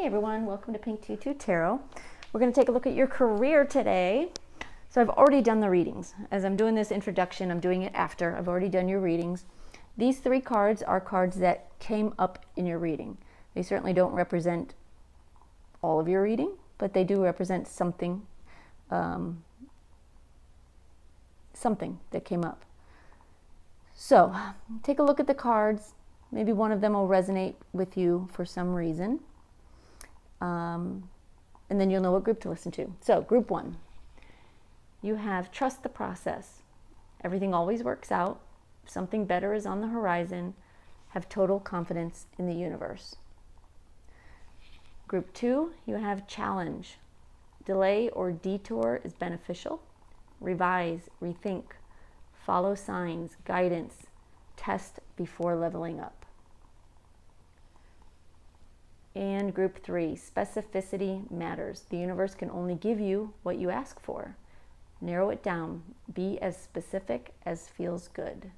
Hey everyone, welcome to Pink Tutu Tarot. We're going to take a look at your career today. So I've already done the readings. As I'm doing this introduction, I'm doing it after. I've already done your readings. These three cards are cards that came up in your reading. They certainly don't represent all of your reading, but they do represent something, something that came up. So take a look at the cards. Maybe one of them will resonate with you for some reason. And then you'll know what group to listen to. So group one, you have trust the process. Everything always works out. Something better is on the horizon. Have total confidence in the universe. Group two, you have challenge. Delay or detour is beneficial. Revise, rethink, follow signs, guidance, test before leveling up. And group three, specificity matters. The universe can only give you what you ask for. Narrow it down. Be as specific as feels good.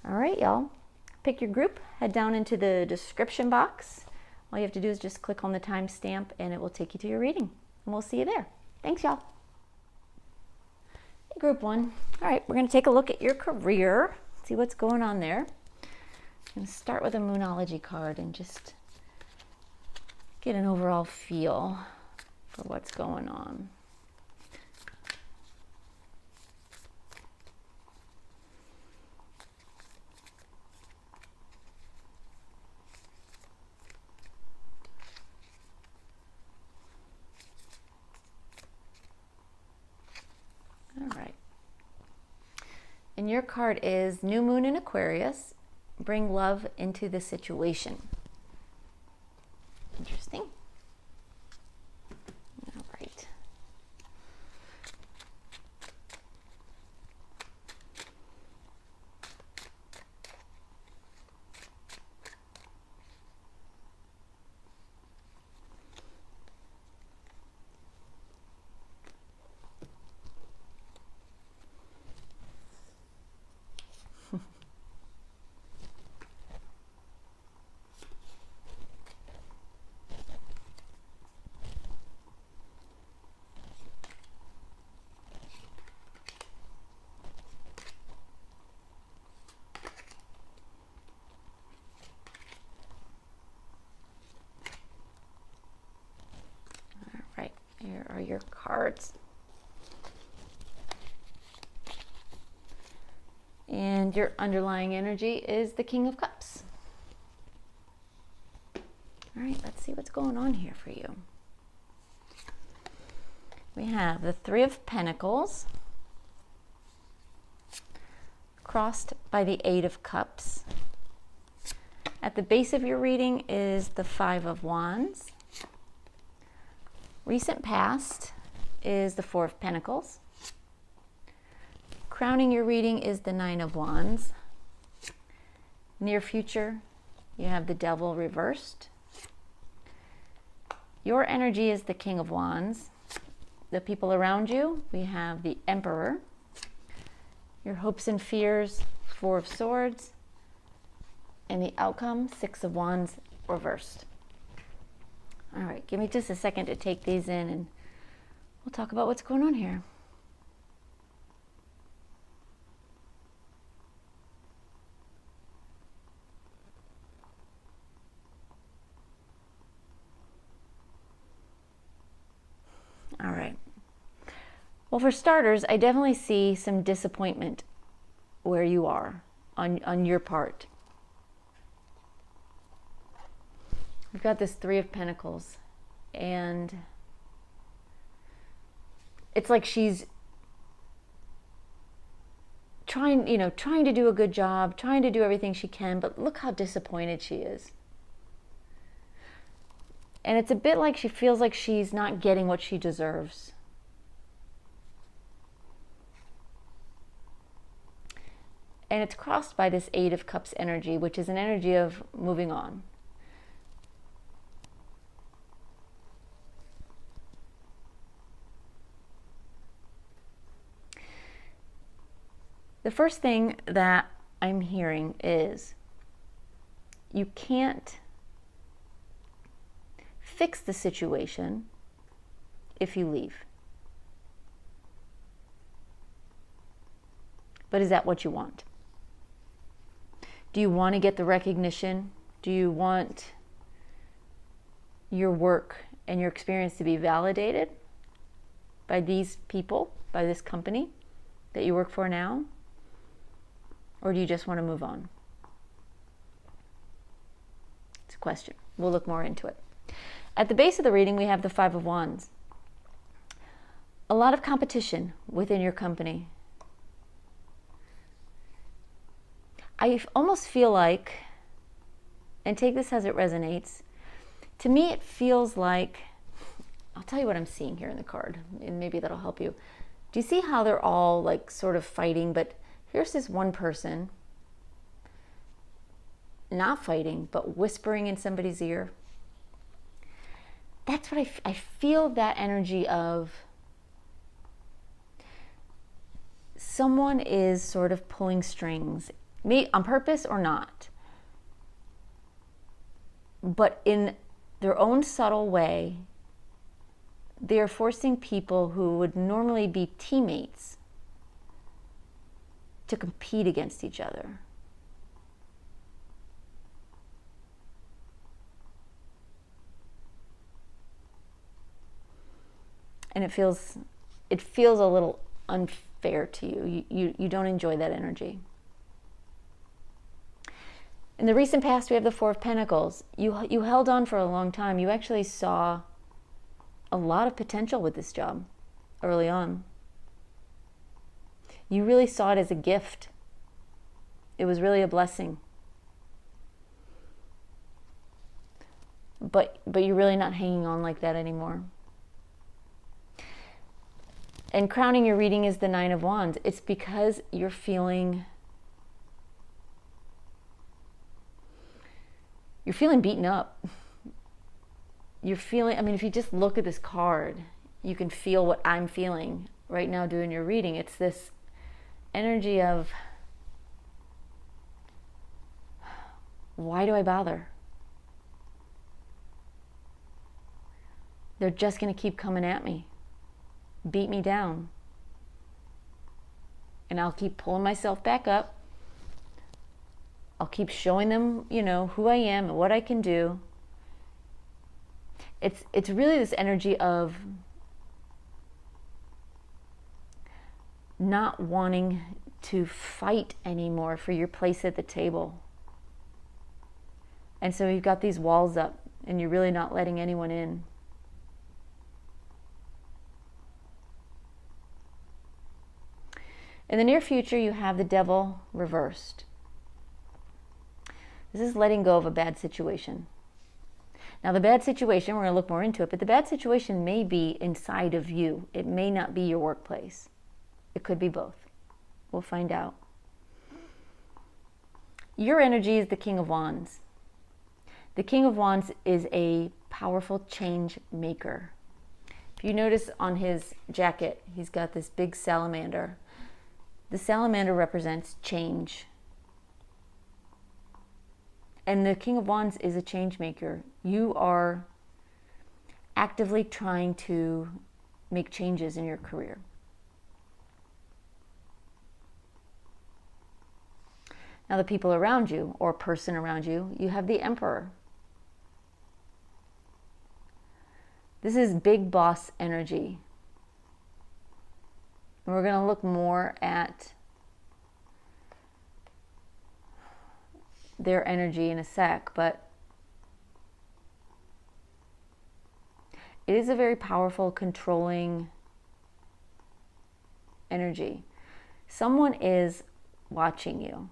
All right, y'all. Pick your group. Head down into the description box. All you have to do is just click on the timestamp and it will take you to your reading. And we'll see you there. Thanks, y'all. Hey, group one. All right, we're going to take a look at your career. See what's going on there. I'm going to start with a Moonology card and just get an overall feel for what's going on. All right. And your card is New Moon in Aquarius. Bring love into the situation. Interesting. All right. Here are your cards. And your underlying energy is the King of Cups. All right, let's see what's going on here for you. We have the Three of Pentacles crossed by the Eight of Cups. At the base of your reading is the Five of Wands. Recent past is the Four of Pentacles. Crowning your reading is the Nine of Wands. Near future, you have the Devil reversed. Your energy is the King of Wands. The people around you, we have the Emperor. Your hopes and fears, Four of Swords. And the outcome, Six of Wands reversed. All right, give me just a second to take these in and we'll talk about what's going on here. All right. Well, for starters, I definitely see some disappointment where you are on your part. We've got this Three of Pentacles, and it's like she's trying to do a good job, trying to do everything she can, but look how disappointed she is. And it's a bit like she feels like she's not getting what she deserves. And it's crossed by this Eight of Cups energy, which is an energy of moving on. The first thing that I'm hearing is you can't fix the situation if you leave. But is that what you want? Do you want to get the recognition? Do you want your work and your experience to be validated by these people, by this company that you work for now? Or do you just want to move on? It's a question. We'll look more into it. At the base of the reading, we have the Five of Wands. A lot of competition within your company. I almost feel like, and take this as it resonates, to me it feels like, I'll tell you what I'm seeing here in the card, and maybe that'll help you. Do you see how they're all like sort of fighting, but here's this one person not fighting, but whispering in somebody's ear? That's what I feel, that energy of someone is sort of pulling strings, maybe on purpose or not, but in their own subtle way, they are forcing people who would normally be teammates to compete against each other. And it feels a little unfair to you. You don't enjoy that energy. In the recent past, we have the Four of Pentacles. You held on for a long time. You actually saw a lot of potential with this job early on. You really saw it as a gift. It was really a blessing. But you're really not hanging on like that anymore. And crowning your reading is the Nine of Wands. It's because you're feeling beaten up. You're feeling, I mean, if you just look at this card, you can feel what I'm feeling right now doing your reading. It's this energy of, why do I bother? They're just going to keep coming at me, beat me down. And I'll keep pulling myself back up. I'll keep showing them, who I am and what I can do. It's really this energy of not wanting to fight anymore for your place at the table. And so you've got these walls up and you're really not letting anyone in. In the near future, you have the Devil reversed. This is letting go of a bad situation. Now, the bad situation, we're going to look more into it, but the bad situation may be inside of you. It may not be your workplace. It could be both. We'll find out. Your energy is the King of Wands. The King of Wands is a powerful change maker. If you notice on his jacket, he's got this big salamander. The salamander represents change. And the King of Wands is a change maker. You are actively trying to make changes in your career. Now, the people around you, or person around you, you have the Emperor. This is big boss energy. And we're going to look more at their energy in a sec, but it is a very powerful, controlling energy. Someone is watching you,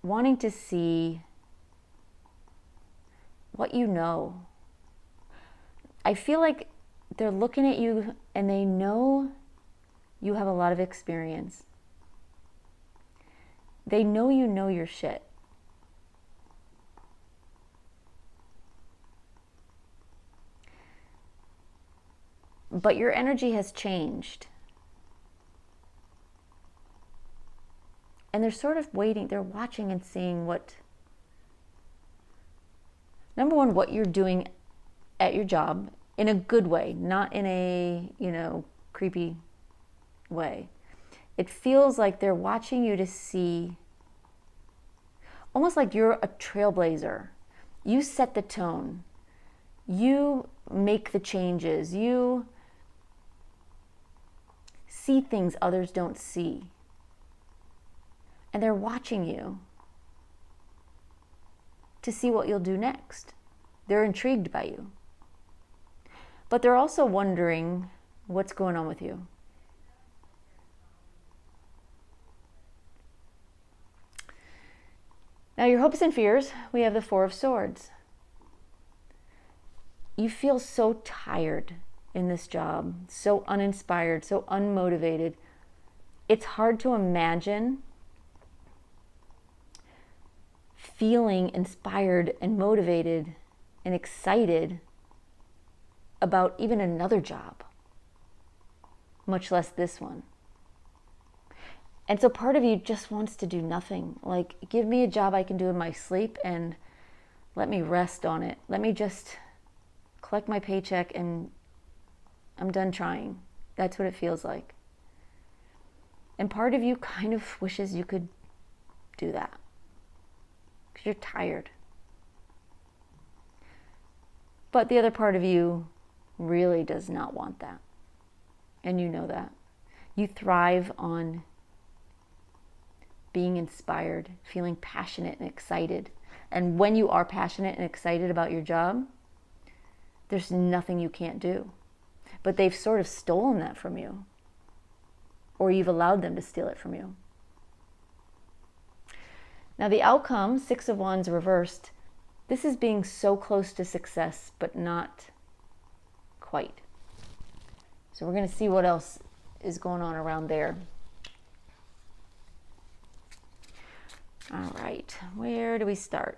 wanting to see what you know. I feel like they're looking at you and they know you have a lot of experience. They know you know your shit. But your energy has changed. And they're sort of waiting, they're watching and seeing what Number one, what you're doing at your job in a good way, not in a, creepy way. It feels like they're watching you to see, almost like you're a trailblazer. You set the tone. You make the changes. You see things others don't see. And they're watching you to see what you'll do next. They're intrigued by you. But they're also wondering what's going on with you. Now, your hopes and fears, we have the Four of Swords. You feel so tired in this job, so uninspired, so unmotivated. It's hard to imagine feeling inspired and motivated and excited about even another job, much less this one. And so part of you just wants to do nothing. Like, give me a job I can do in my sleep and let me rest on it. Let me just collect my paycheck and I'm done trying. That's what it feels like. And part of you kind of wishes you could do that because you're tired. But the other part of you really does not want that. And you know that. You thrive on being inspired, feeling passionate and excited. And when you are passionate and excited about your job, there's nothing you can't do. But they've sort of stolen that from you, or you've allowed them to steal it from you. Now the outcome, Six of Wands reversed, this is being so close to success, but not quite. So we're going to see what else is going on around there. All right, where do we start?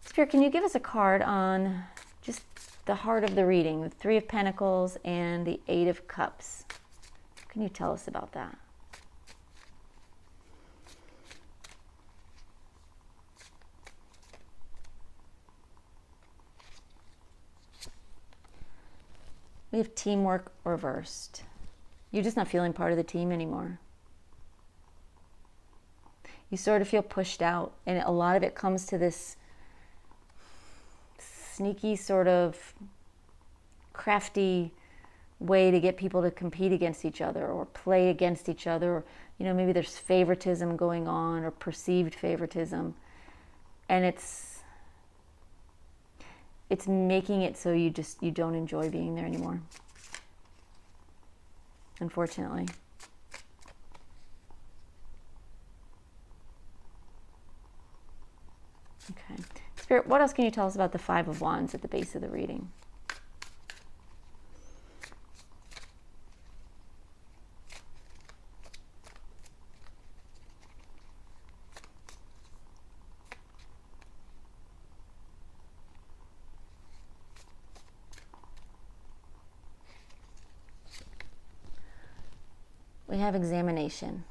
Spirit, can you give us a card on just the heart of the reading, the Three of Pentacles and the Eight of Cups? What can you tell us about that? We have teamwork reversed. You're just not feeling part of the team anymore. You sort of feel pushed out, and a lot of it comes to this sneaky sort of crafty way to get people to compete against each other or play against each other. Or, maybe there's favoritism going on or perceived favoritism. And it's making it so you don't enjoy being there anymore. Unfortunately. Okay. Spirit, what else can you tell us about the Five of Wands at the base of the reading? We have examination.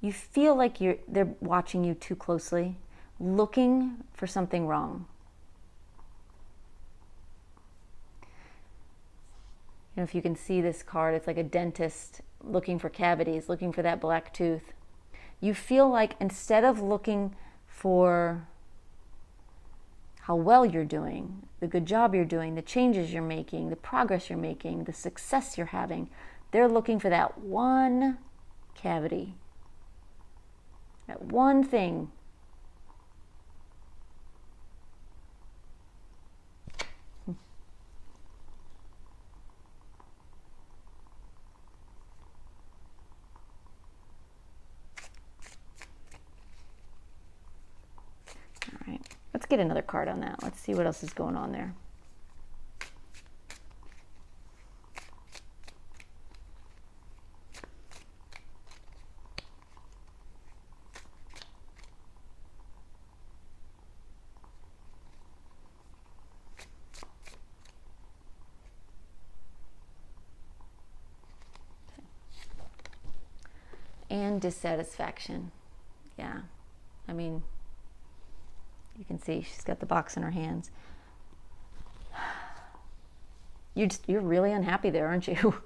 You feel like they're watching you too closely, looking for something wrong. If you can see this card, it's like a dentist looking for cavities, looking for that black tooth. You feel like instead of looking for how well you're doing, the good job you're doing, the changes you're making, the progress you're making, the success you're having, they're looking for that one cavity, that one thing. All right. Let's get another card on that. Let's see what else is going on there. and dissatisfaction. Yeah, I mean, you can see she's got the box in her hands. You're really unhappy there, aren't you?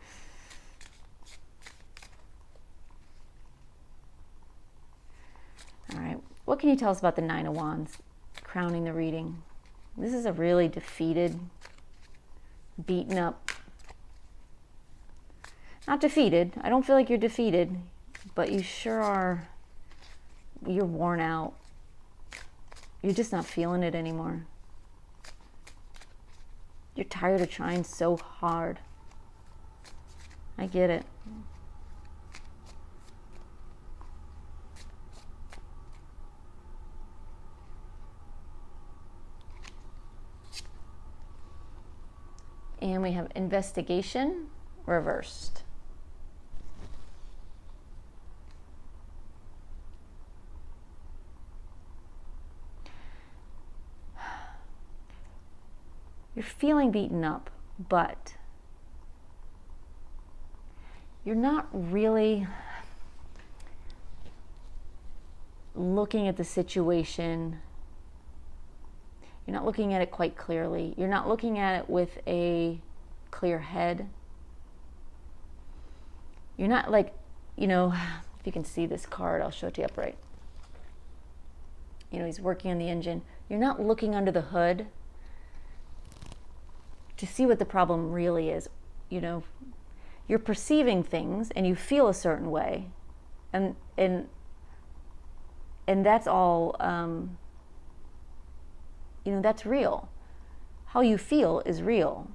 All right, what can you tell us about the Nine of Wands, crowning the reading? This is a really defeated, beaten up, not defeated. I don't feel like you're defeated, but you sure are, you're worn out. You're just not feeling it anymore. You're tired of trying so hard. I get it. And we have investigation reversed. You're feeling beaten up, but you're not really looking at the situation. You're not looking at it quite clearly. You're not looking at it with a clear head. You're not like, you know, if you can see this card, I'll show it to you upright. You know, he's working on the engine. You're not looking under the hood to see what the problem really is. You know, you're perceiving things and you feel a certain way, and that's all. You know, that's real. How you feel is real,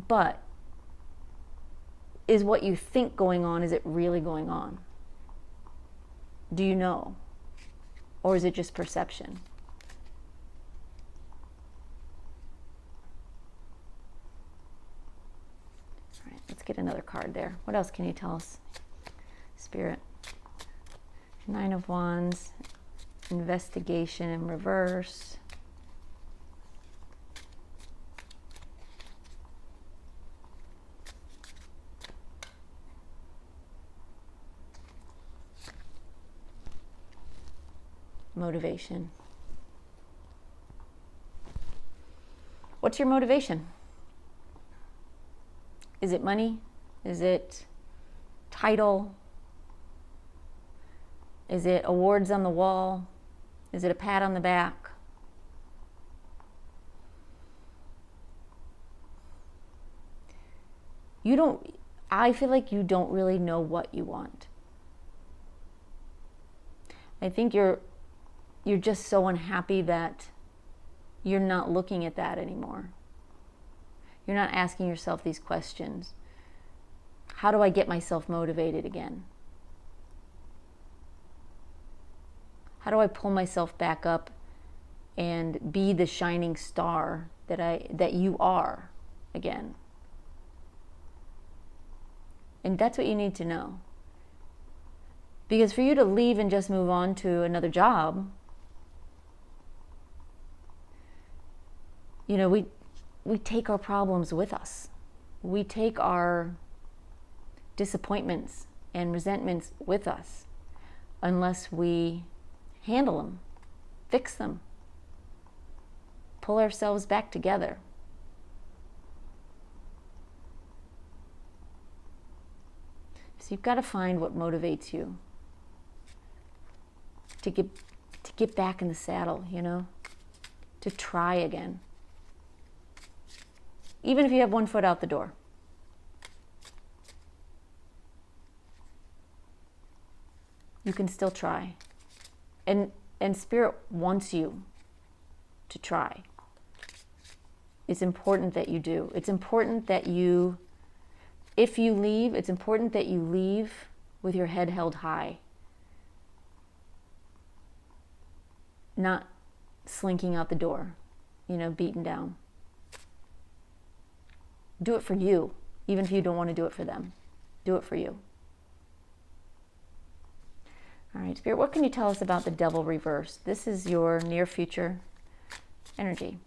but is what you think going on, is it really going on? Do you know? Or is it just perception? All right, let's get another card there. What else can you tell us, Spirit? Nine of Wands, investigation in reverse. Motivation. What's your motivation? Is it money? Is it title? Is it awards on the wall? Is it a pat on the back? I feel like you don't really know what you want. I think you're just so unhappy that you're not looking at that anymore. You're not asking yourself these questions. How do I get myself motivated again? How do I pull myself back up and be the shining star that you are again? And that's what you need to know. Because for you to leave and just move on to another job, you know, we take our problems with us. We take our disappointments and resentments with us unless we handle them, fix them, pull ourselves back together. So you've got to find what motivates you to get back in the saddle, you know, to try again. Even if you have one foot out the door. You can still try. And Spirit wants you to try. It's important that you do. It's important that you, if you leave, it's important that you leave with your head held high. Not slinking out the door, you know, beaten down. Do it for you, even if you don't want to do it for them. Do it for you. All right, Spirit, what can you tell us about the Devil reversed? This is your near future energy.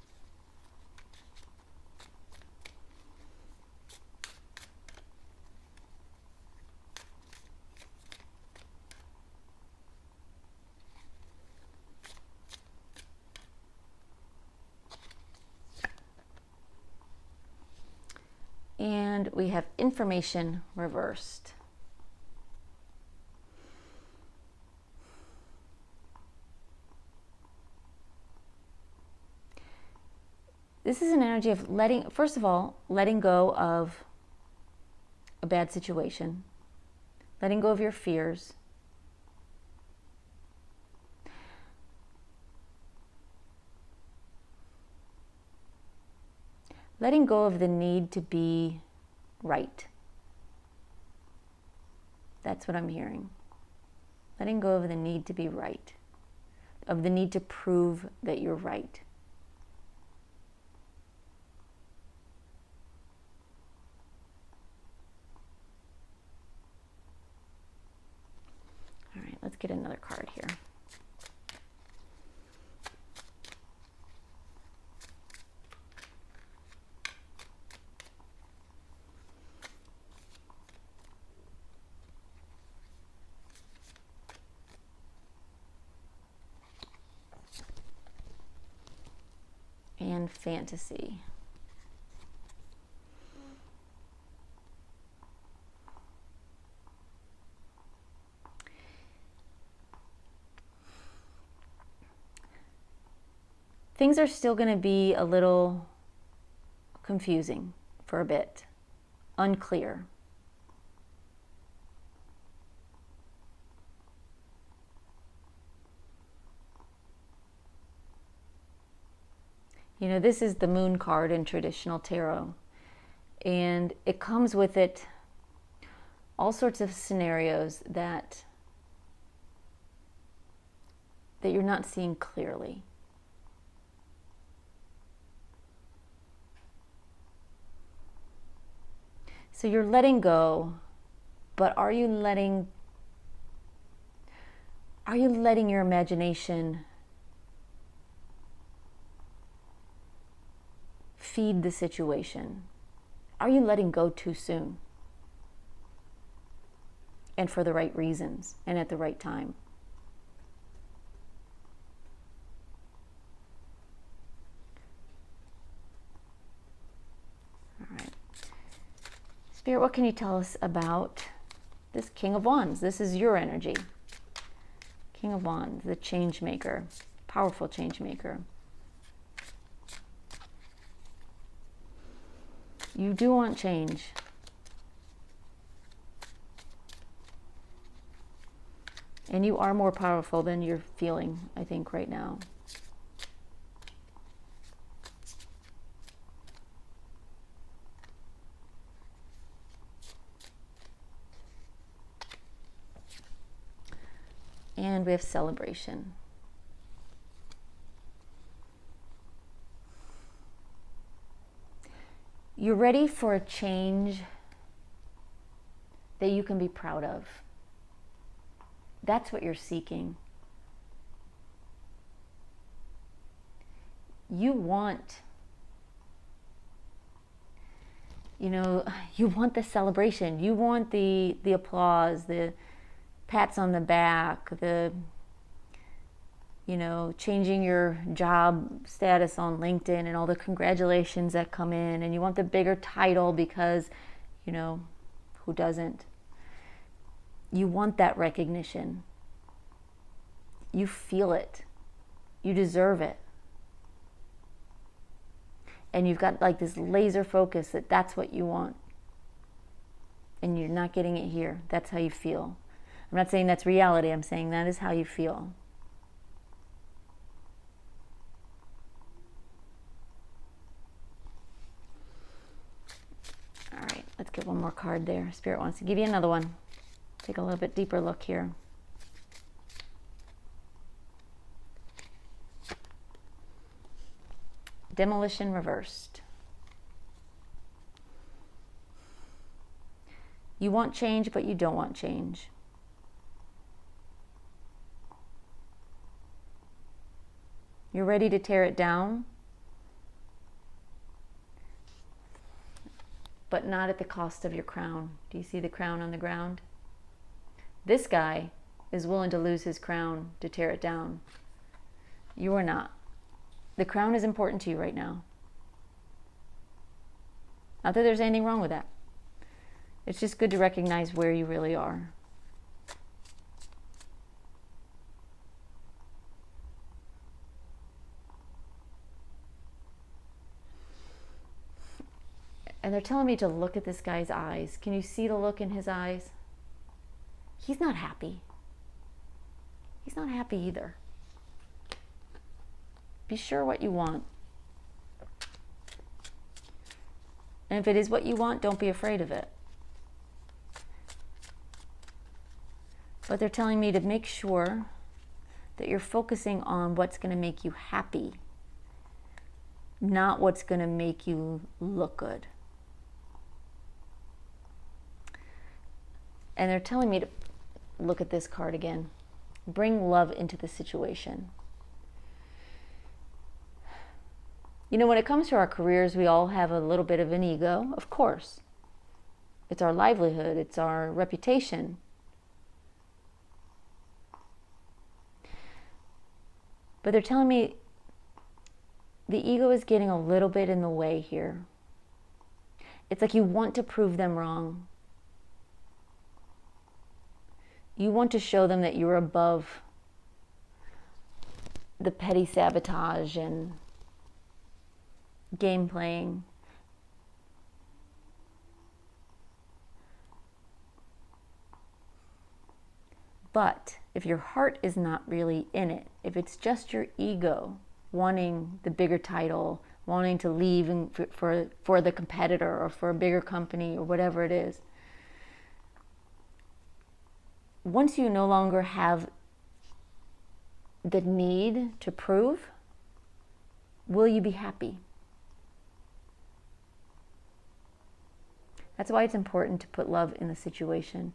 And we have information reversed. This is an energy of letting, first of all, letting go of a bad situation, letting go of your fears, letting go of the need to be right. That's what I'm hearing. Letting go of the need to be right, of the need to prove that you're right. All right, let's get another card here. And fantasy. Things are still going to be a little confusing for a bit, unclear. You know, this is the moon card in traditional tarot, and it comes with it all sorts of scenarios that you're not seeing clearly. So you're letting go, but are you letting your imagination feed the situation? Are you letting go too soon? And for the right reasons and at the right time? All right. Spirit, what can you tell us about this King of Wands? This is your energy. King of Wands, the change maker, powerful change maker. You do want change. And you are more powerful than you're feeling, I think, right now. And we have celebration. You're ready for a change that you can be proud of. That's what you're seeking. You want, you want the celebration. You want the applause, the pats on the back, the changing your job status on LinkedIn and all the congratulations that come in, and you want the bigger title because, who doesn't? You want that recognition. You feel it. You deserve it. And you've got like this laser focus that that's what you want. And you're not getting it here. That's how you feel. I'm not saying that's reality. I'm saying that is how you feel. All right, let's get one more card there. Spirit wants to give you another one. Take a little bit deeper look here. Demolition reversed. You want change, but you don't want change. You're ready to tear it down, but not at the cost of your crown. Do you see the crown on the ground? This guy is willing to lose his crown to tear it down. You are not. The crown is important to you right now. Not that there's anything wrong with that. It's just good to recognize where you really are. And they're telling me to look at this guy's eyes. Can you see the look in his eyes? He's not happy. He's not happy either. Be sure what you want. And if it is what you want, don't be afraid of it. But they're telling me to make sure that you're focusing on what's going to make you happy, not what's going to make you look good. And they're telling me to look at this card again. Bring love into the situation. You know, when it comes to our careers, we all have a little bit of an ego, of course. It's our livelihood, it's our reputation. But they're telling me the ego is getting a little bit in the way here. It's like you want to prove them wrong. You want to show them that you're above the petty sabotage and game playing. But if your heart is not really in it, if it's just your ego wanting the bigger title, wanting to leave for the competitor or for a bigger company or whatever it is, once you no longer have the need to prove, will you be happy? That's why it's important to put love in the situation,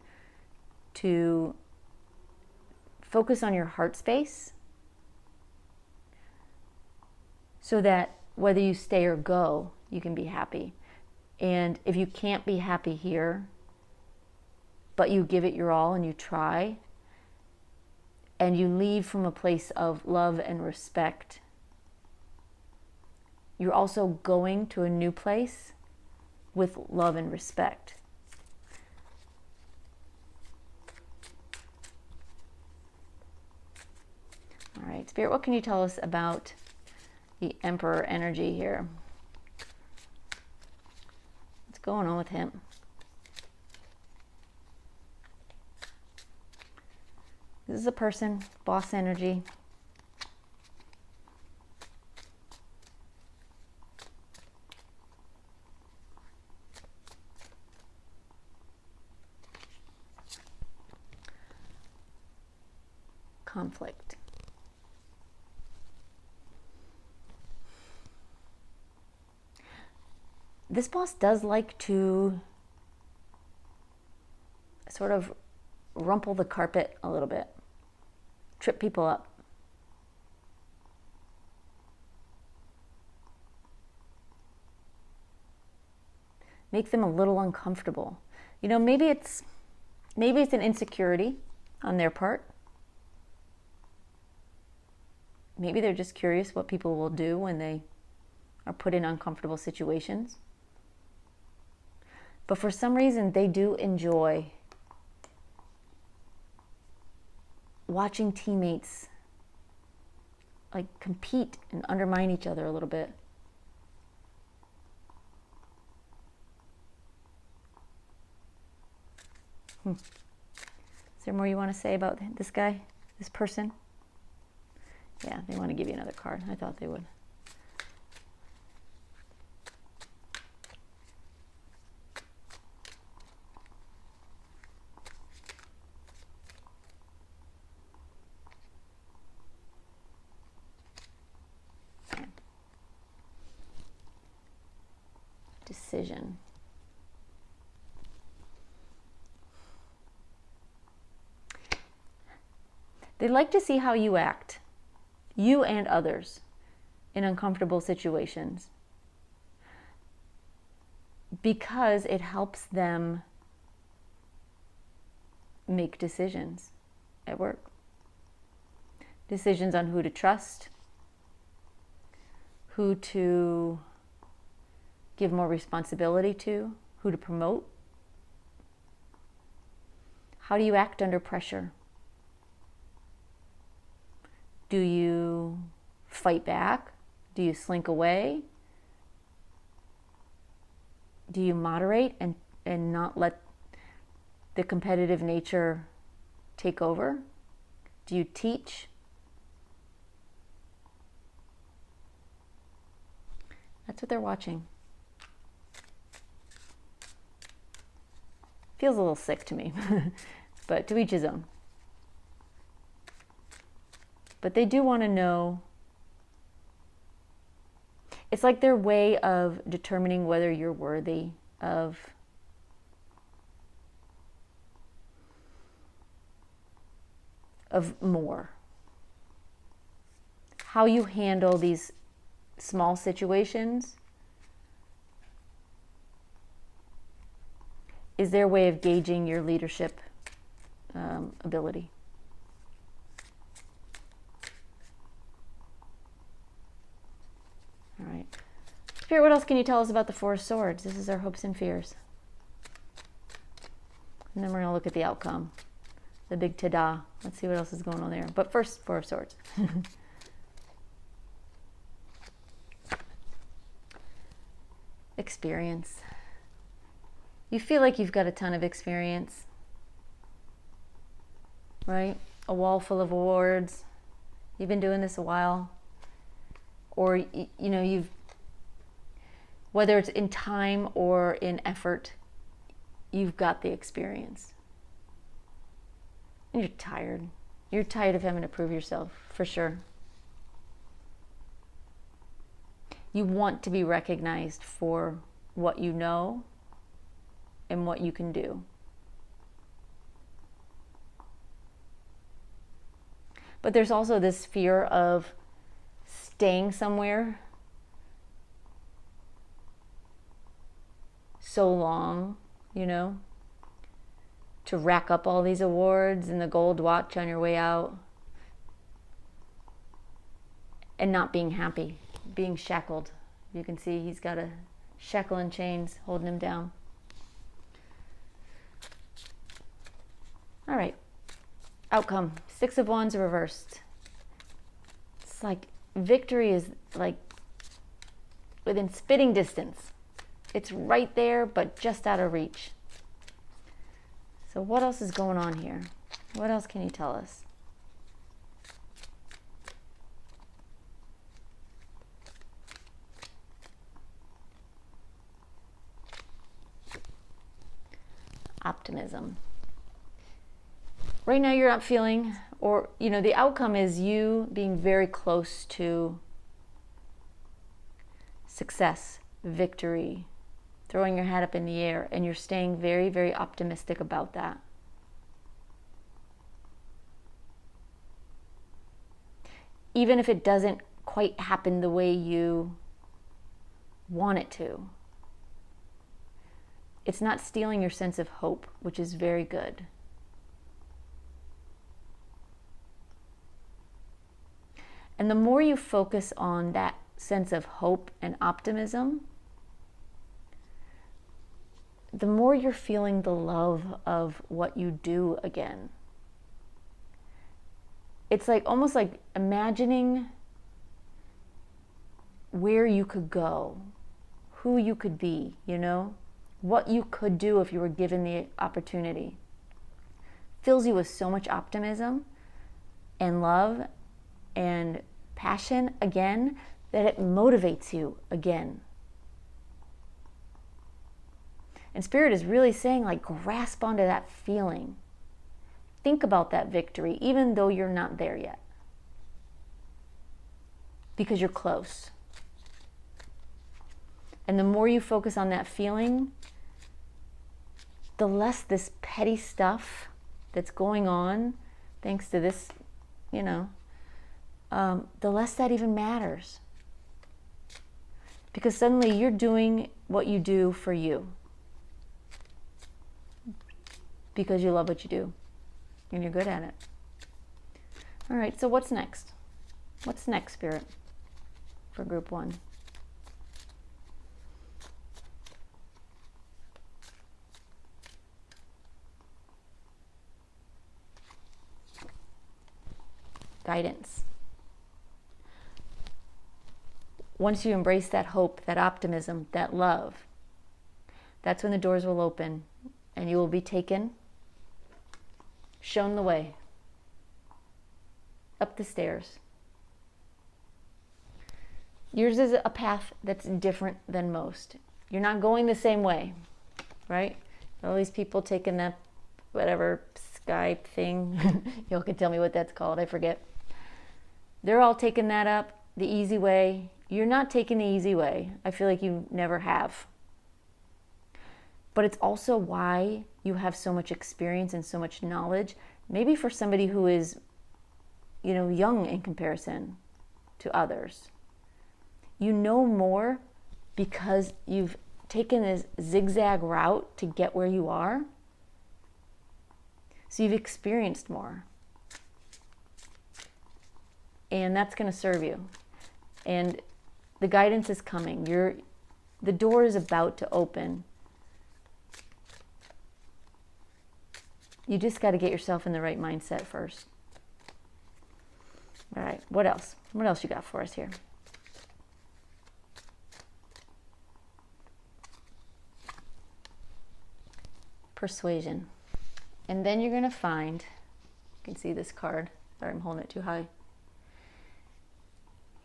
to focus on your heart space so that whether you stay or go, you can be happy. And if you can't be happy here, but you give it your all and you try, and you leave from a place of love and respect, you're also going to a new place with love and respect. All right, Spirit, what can you tell us about the Emperor energy here? What's going on with him? This is a person, boss energy. Conflict. This boss does like to sort of rumple the carpet a little bit, trip people up. Make them a little uncomfortable. You know, maybe it's an insecurity on their part. Maybe they're just curious what people will do when they are put in uncomfortable situations. But for some reason, they do enjoy watching teammates like compete and undermine each other a little bit. Is there more you want to say about this guy, this person? Yeah, they want to give you another card. I thought they would. Okay. Decision. They like to see how you act, you and others, in uncomfortable situations, because it helps them make decisions at work. Decisions on who to trust, who to give more responsibility to, who to promote, How do you act under pressure? Do you fight back? Do you slink away? Do you moderate and not let the competitive nature take over? Do you teach? That's what they're watching. Feels a little sick to me, but to each his own. But they do want to know. It's like their way of determining whether you're worthy of more. How you handle these small situations is their way of gauging your leadership ability. All right. Spirit, what else can you tell us about the Four of Swords? This is our hopes and fears. And then we're going to look at the outcome. The big ta-da. Let's see what else is going on there. But first, Four of Swords. Experience. You feel like you've got a ton of experience, right? A wall full of awards. You've been doing this a while. Or, you know, whether it's in time or in effort, you've got the experience. And you're tired. You're tired of having to prove yourself, for sure. You want to be recognized for what you know and what you can do. But there's also this fear of staying somewhere so long, you know, to rack up all these awards and the gold watch on your way out, and not being happy, being shackled. You can see he's got a shackle and chains holding him down. All right, outcome. Six of Wands reversed. It's like victory is like within spitting distance. It's right there, but just out of reach. So what else is going on here? What else can you tell us? Optimism. Right now you're not feeling, or, you know, the outcome is you being very close to success, victory, throwing your hat up in the air, and you're staying very, very optimistic about that. Even if it doesn't quite happen the way you want it to. It's not stealing your sense of hope, which is very good. And the more you focus on that sense of hope and optimism, the more you're feeling the love of what you do again. It's like almost like imagining where you could go, who you could be, you know, what you could do if you were given the opportunity. Fills you with so much optimism and love and passion again that it motivates you again. And Spirit is really saying, like, grasp onto that feeling. Think about that victory, even though you're not there yet. Because you're close. And the more you focus on that feeling, the less this petty stuff that's going on, thanks to this, you know, the less that even matters. Because suddenly you're doing what you do for you. Because you love what you do. And you're good at it. All right, so what's next? What's next, Spirit, for group 1? guidance. Once you embrace that hope, that optimism, that love, that's when the doors will open and you will be taken, shown the way, up the stairs. Yours is a path that's different than most. You're not going the same way, right? All these people taking that whatever Skype thing, y'all can tell me what that's called, I forget. They're all taking that up the easy way. You're not taking the easy way. I feel like you never have. But it's also why you have so much experience and so much knowledge. Maybe for somebody who is, young in comparison to others. You know more because you've taken this zigzag route to get where you are. So you've experienced more. And that's going to serve you. And the guidance is coming. The door is about to open. You just got to get yourself in the right mindset first. All right, what else? What else you got for us here? Persuasion. And then you're going to find, you can see this card. Sorry, I'm holding it too high.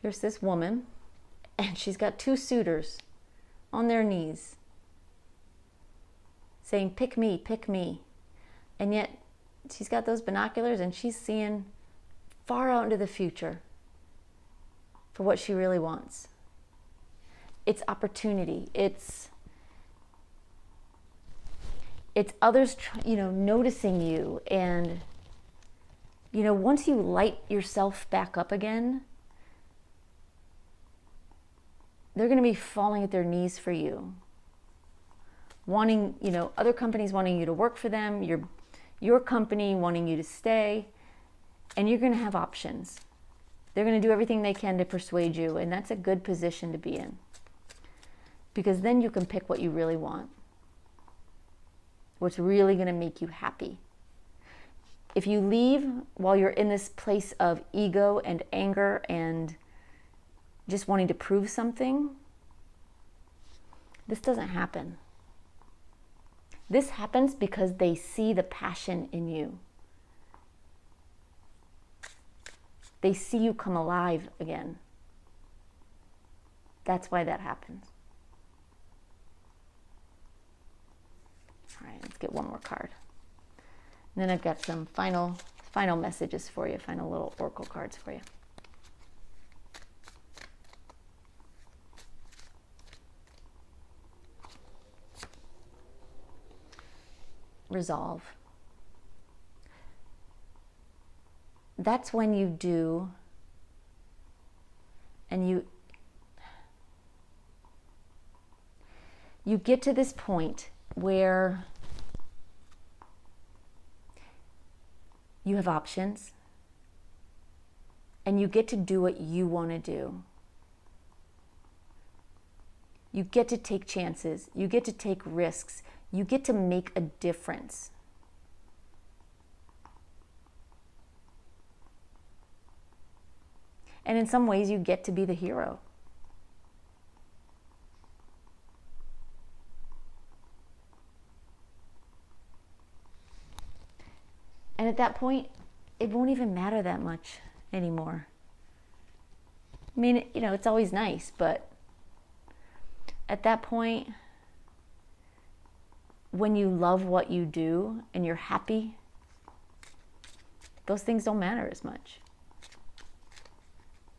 Here's this woman, and she's got two suitors on their knees saying, pick me, pick me. And yet she's got those binoculars and she's seeing far out into the future for what she really wants. It's opportunity. It's others, noticing you. And, once you light yourself back up again, they're going to be falling at their knees for you. Wanting, other companies wanting you to work for them, your company wanting you to stay, and you're going to have options. They're going to do everything they can to persuade you, and that's a good position to be in. Because then you can pick what you really want. What's really going to make you happy. If you leave while you're in this place of ego and anger and just wanting to prove something, this doesn't happen. This happens because they see the passion in you. They see you come alive again. That's why that happens. All right, let's get one more card. And then I've got some final messages for you, final little oracle cards for you. Resolve. That's when you do, and you get to this point where you have options and you get to do what you want to do. You get to take chances. You get to take risks. You get to make a difference. And in some ways, you get to be the hero. And at that point, it won't even matter that much anymore. I mean, it's always nice, but at that point, when you love what you do and you're happy, those things don't matter as much.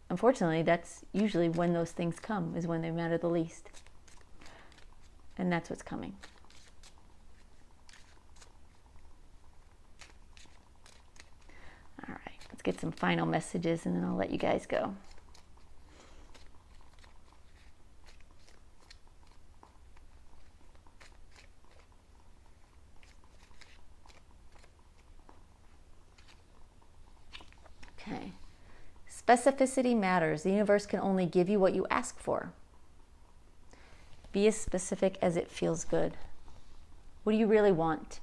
Unfortunately, that's usually when those things come, is when they matter the least. And that's what's coming. All right, let's get some final messages and then I'll let you guys go. Okay. Specificity matters. The universe can only give you what you ask for. Be as specific as it feels good. What do you really want?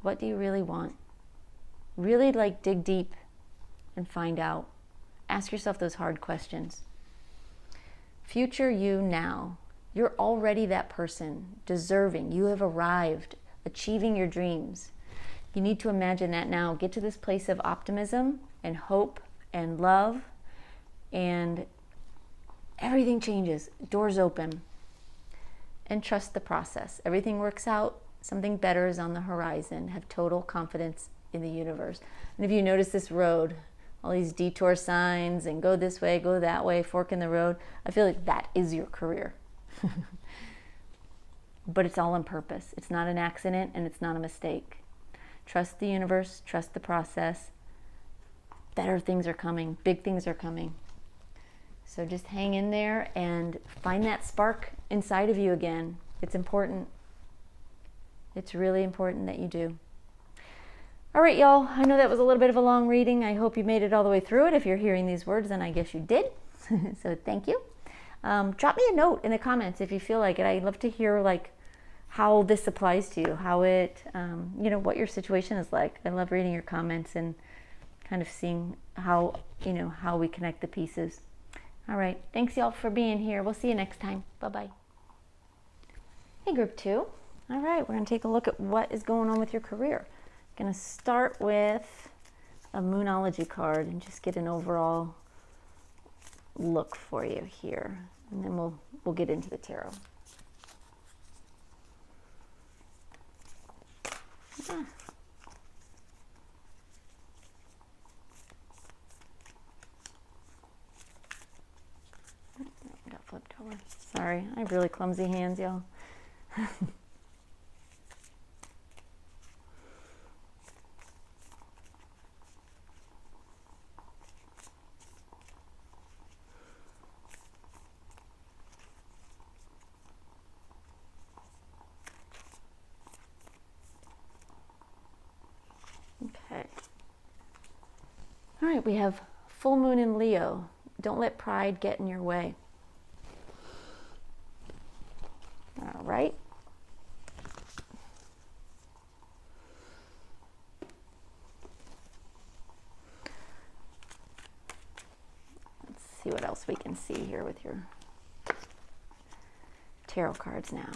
What do you really want? Really dig deep and find out. Ask yourself those hard questions. Future you now. You're already that person, deserving. You have arrived, achieving your dreams. You need to imagine that now. Get to this place of optimism and hope and love, and everything changes. Doors open. And trust the process. Everything works out. Something better is on the horizon. Have total confidence in the universe. And if you notice this road, all these detour signs and go this way, go that way, fork in the road, I feel like that is your career. But it's all on purpose. It's not an accident and it's not a mistake. Trust the universe, trust the process. Better things are coming, big things are coming. So just hang in there and find that spark inside of you again. It's important. It's really important that you do. All right, y'all. I know that was a little bit of a long reading. I hope you made it all the way through it. If you're hearing these words, then I guess you did. So thank you. Drop me a note in the comments if you feel like it. I'd love to hear like how this applies to you, how it, what your situation is like. I love reading your comments and kind of seeing how we connect the pieces. All right. Thanks, y'all, for being here. We'll see you next time. Bye-bye. Hey, group 2. All right. We're going to take a look at what is going on with your career. Going to start with a Moonology card and just get an overall look for you here, and then we'll get into the tarot. Got flipped over. Sorry, I have really clumsy hands, y'all. Okay. All right, we have full moon in Leo. Don't let pride get in your way. All right. Let's see what else we can see here with your tarot cards now.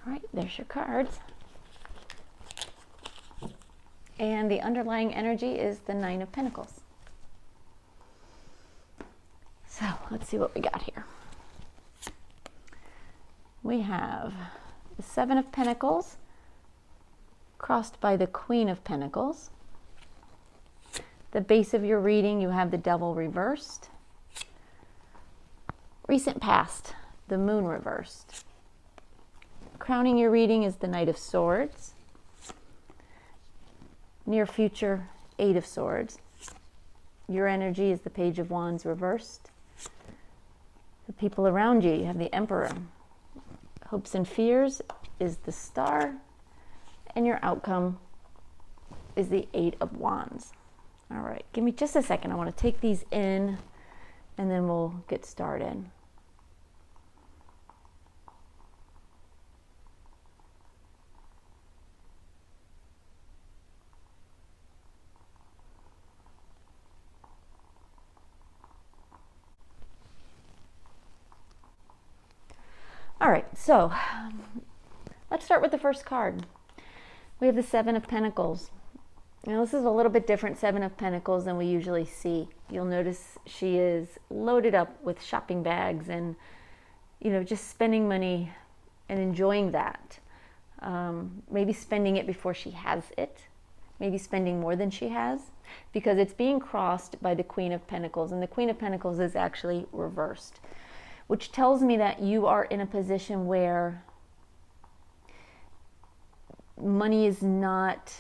All right, there's your cards. And the underlying energy is the Nine of Pentacles. So let's see what we got here. We have the Seven of Pentacles crossed by the Queen of Pentacles. The base of your reading, you have the Devil reversed. Recent past, the Moon reversed. Crowning your reading is the Knight of Swords. Near future, Eight of Swords. Your energy is the Page of Wands reversed. The people around you, you have the Emperor. Hopes and fears is the Star. And your outcome is the Eight of Wands. All right, give me just a second. I want to take these in and then we'll get started. All right, so let's start with the first card. We have the Seven of Pentacles. Now this is a little bit different Seven of Pentacles than we usually see. You'll notice she is loaded up with shopping bags and, just spending money and enjoying that. Maybe spending it before she has it. Maybe spending more than she has, because it's being crossed by the Queen of Pentacles, and the Queen of Pentacles is actually reversed, which tells me that you are in a position where money is not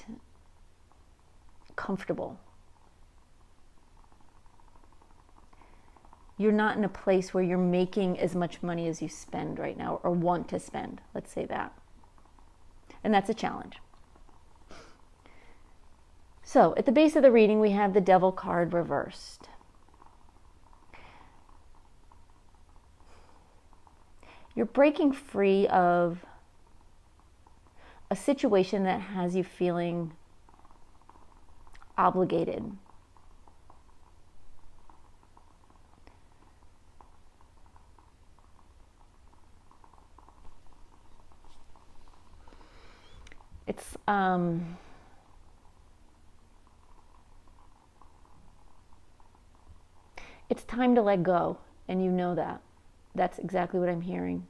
comfortable. You're not in a place where you're making as much money as you spend right now, or want to spend, let's say that. And that's a challenge. So at the base of the reading, we have the Devil card reversed. You're breaking free of a situation that has you feeling obligated. It's time to let go, and you know that. That's exactly what I'm hearing.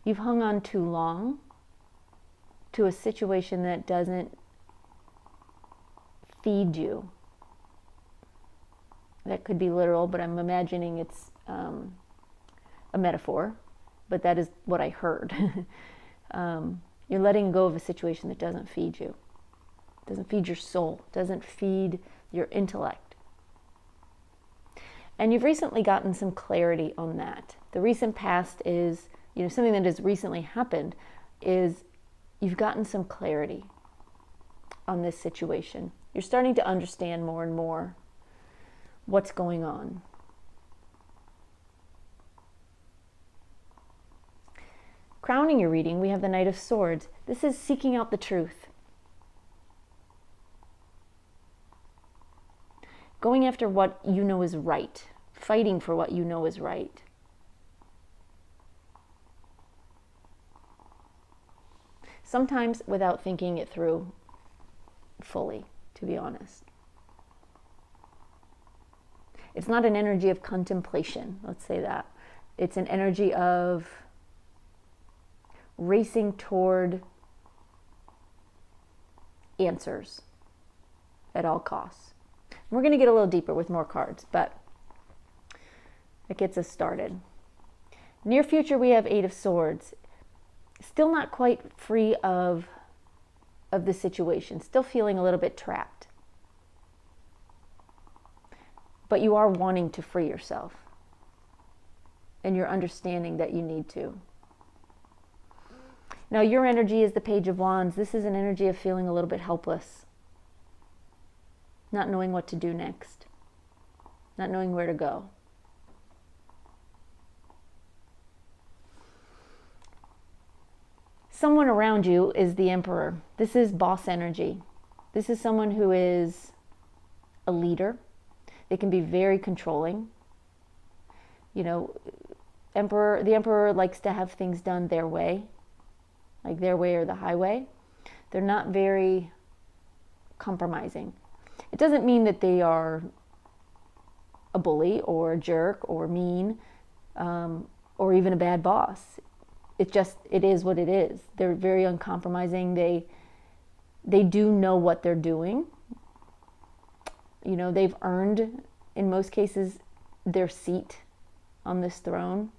You've hung on too long to a situation that doesn't feed you. That could be literal, but I'm imagining it's a metaphor, but that is what I heard. You're letting go of a situation that doesn't feed you, doesn't feed your soul, doesn't feed your intellect. And you've recently gotten some clarity on that. The recent past is, something that has recently happened is you've gotten some clarity on this situation. You're starting to understand more and more what's going on. Crowning your reading, we have the Knight of Swords. This is seeking out the truth. Going after what you know is right. Fighting for what you know is right. Sometimes without thinking it through fully, to be honest. It's not an energy of contemplation, let's say that. It's an energy of racing toward answers at all costs. We're going to get a little deeper with more cards, but it gets us started. Near future, we have Eight of Swords. Still not quite free of the situation. Still feeling a little bit trapped. But you are wanting to free yourself. And you're understanding that you need to. Now, your energy is the Page of Wands. This is an energy of feeling a little bit helpless. Not knowing what to do next. Not knowing where to go. Someone around you is the Emperor. This is boss energy. This is someone who is a leader. They can be very controlling. The Emperor likes to have things done their way, like their way or the highway. They're not very compromising. It doesn't mean that they are a bully or a jerk or mean, or even a bad boss. It is what it is. They're very uncompromising. They do know what they're doing. They've earned, in most cases, their seat on this throne.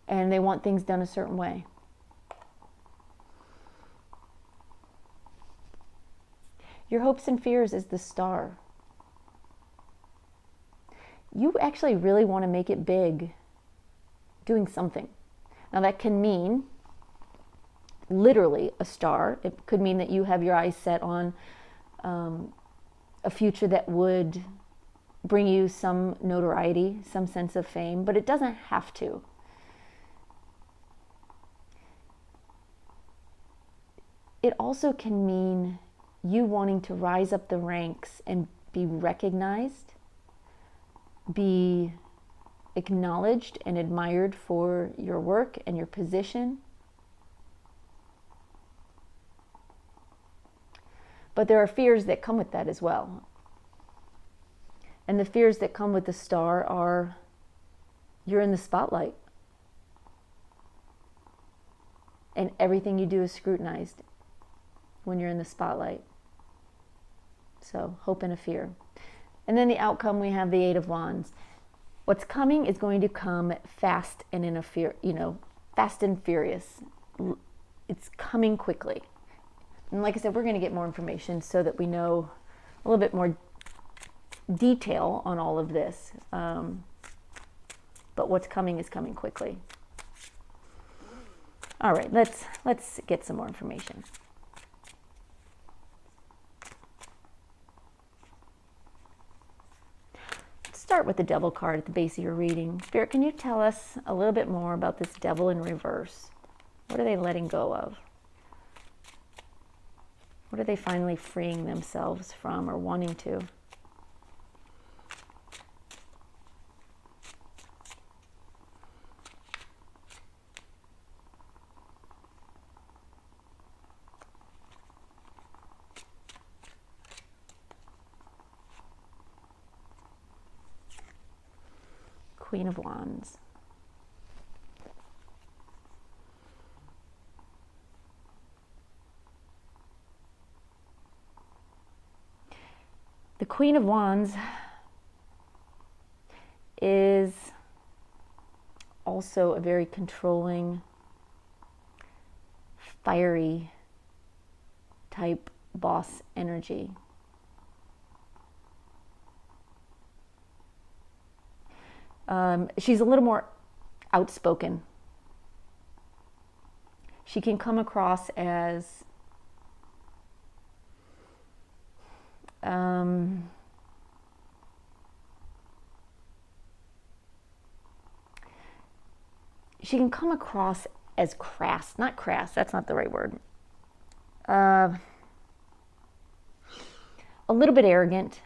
And they want things done a certain way. Your hopes and fears is the Star. You actually really want to make it big. Doing something. Now that can mean literally a star. It could mean that you have your eyes set on a future that would bring you some notoriety, some sense of fame, but it doesn't have to. It also can mean you wanting to rise up the ranks and be recognized, be acknowledged and admired for your work and your position. But there are fears that come with that as well. And the fears that come with the Star are you're in the spotlight. And everything you do is scrutinized when you're in the spotlight. So, hope and a fear. And then the outcome, we have the Eight of Wands. What's coming is going to come fast and fast and furious. It's coming quickly. And like I said, we're going to get more information so that we know a little bit more detail on all of this. But what's coming is coming quickly. All right, let's get some more information. Let's start with the Devil card at the base of your reading. Spirit, can you tell us a little bit more about this Devil in reverse? What are they letting go of? What are they finally freeing themselves from or wanting to? Queen of Wands. The Queen of Wands is also a very controlling, fiery type boss energy. She's a little more outspoken. She can come across as crass, not crass, that's not the right word. A little bit arrogant.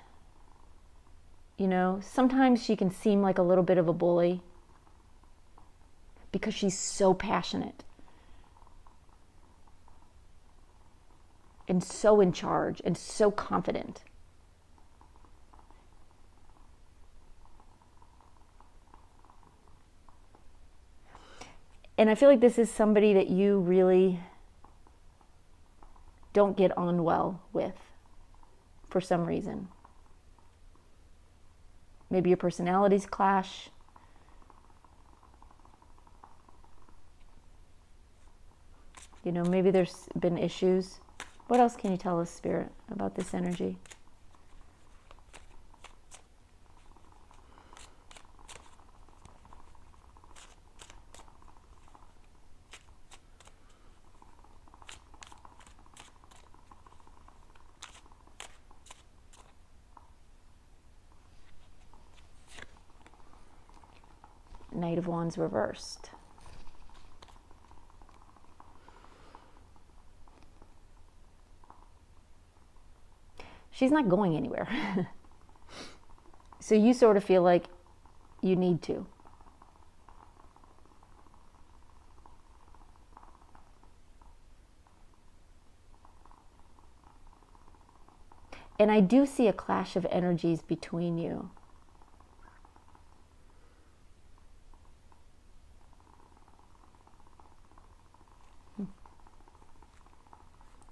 Sometimes she can seem like a little bit of a bully because she's so passionate and so in charge and so confident. And I feel like this is somebody that you really don't get on well with for some reason. Maybe your personalities clash. Maybe there's been issues. What else can you tell us, Spirit, about this energy? Knight of Wands reversed. She's not going anywhere. So you sort of feel like you need to. And I do see a clash of energies between you.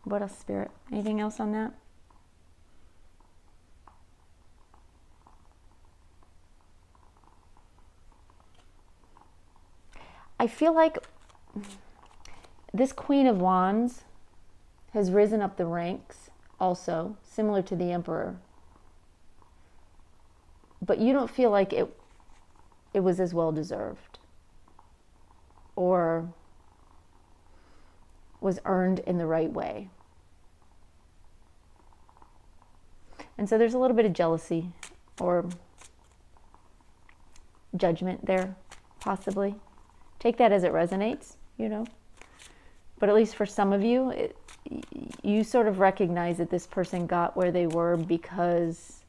What else, Spirit? Anything else on that? I feel like this Queen of Wands has risen up the ranks also, similar to the Emperor. But you don't feel like it was as well deserved or was earned in the right way. And so there's a little bit of jealousy or judgment there, possibly. Take that as it resonates, But at least for some of you, you sort of recognize that this person got where they were because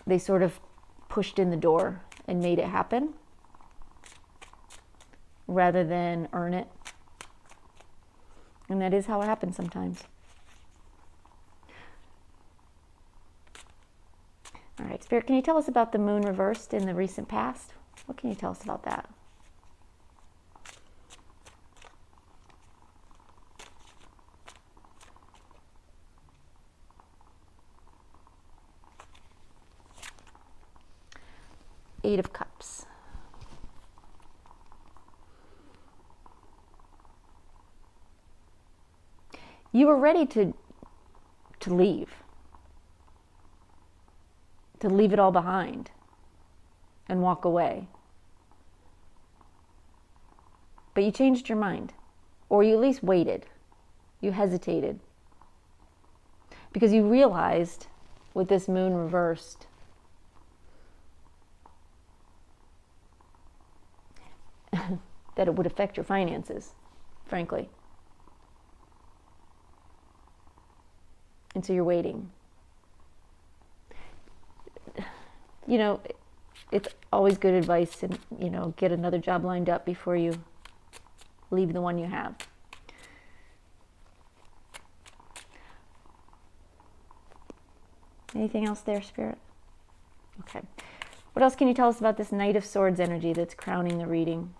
they sort of pushed in the door and made it happen rather than earn it. And that is how it happens sometimes. All right, Spirit, can you tell us about the moon reversed in the recent past? What can you tell us about that? Eight of Cups. You were ready to leave it all behind and walk away. But you changed your mind, or you at least waited. You hesitated because you realized with this moon reversed that it would affect your finances, frankly. And so you're waiting. You know, it's always good advice to, get another job lined up before you leave the one you have. Anything else there, Spirit? Okay. What else can you tell us about this Knight of Swords energy that's crowning the reading?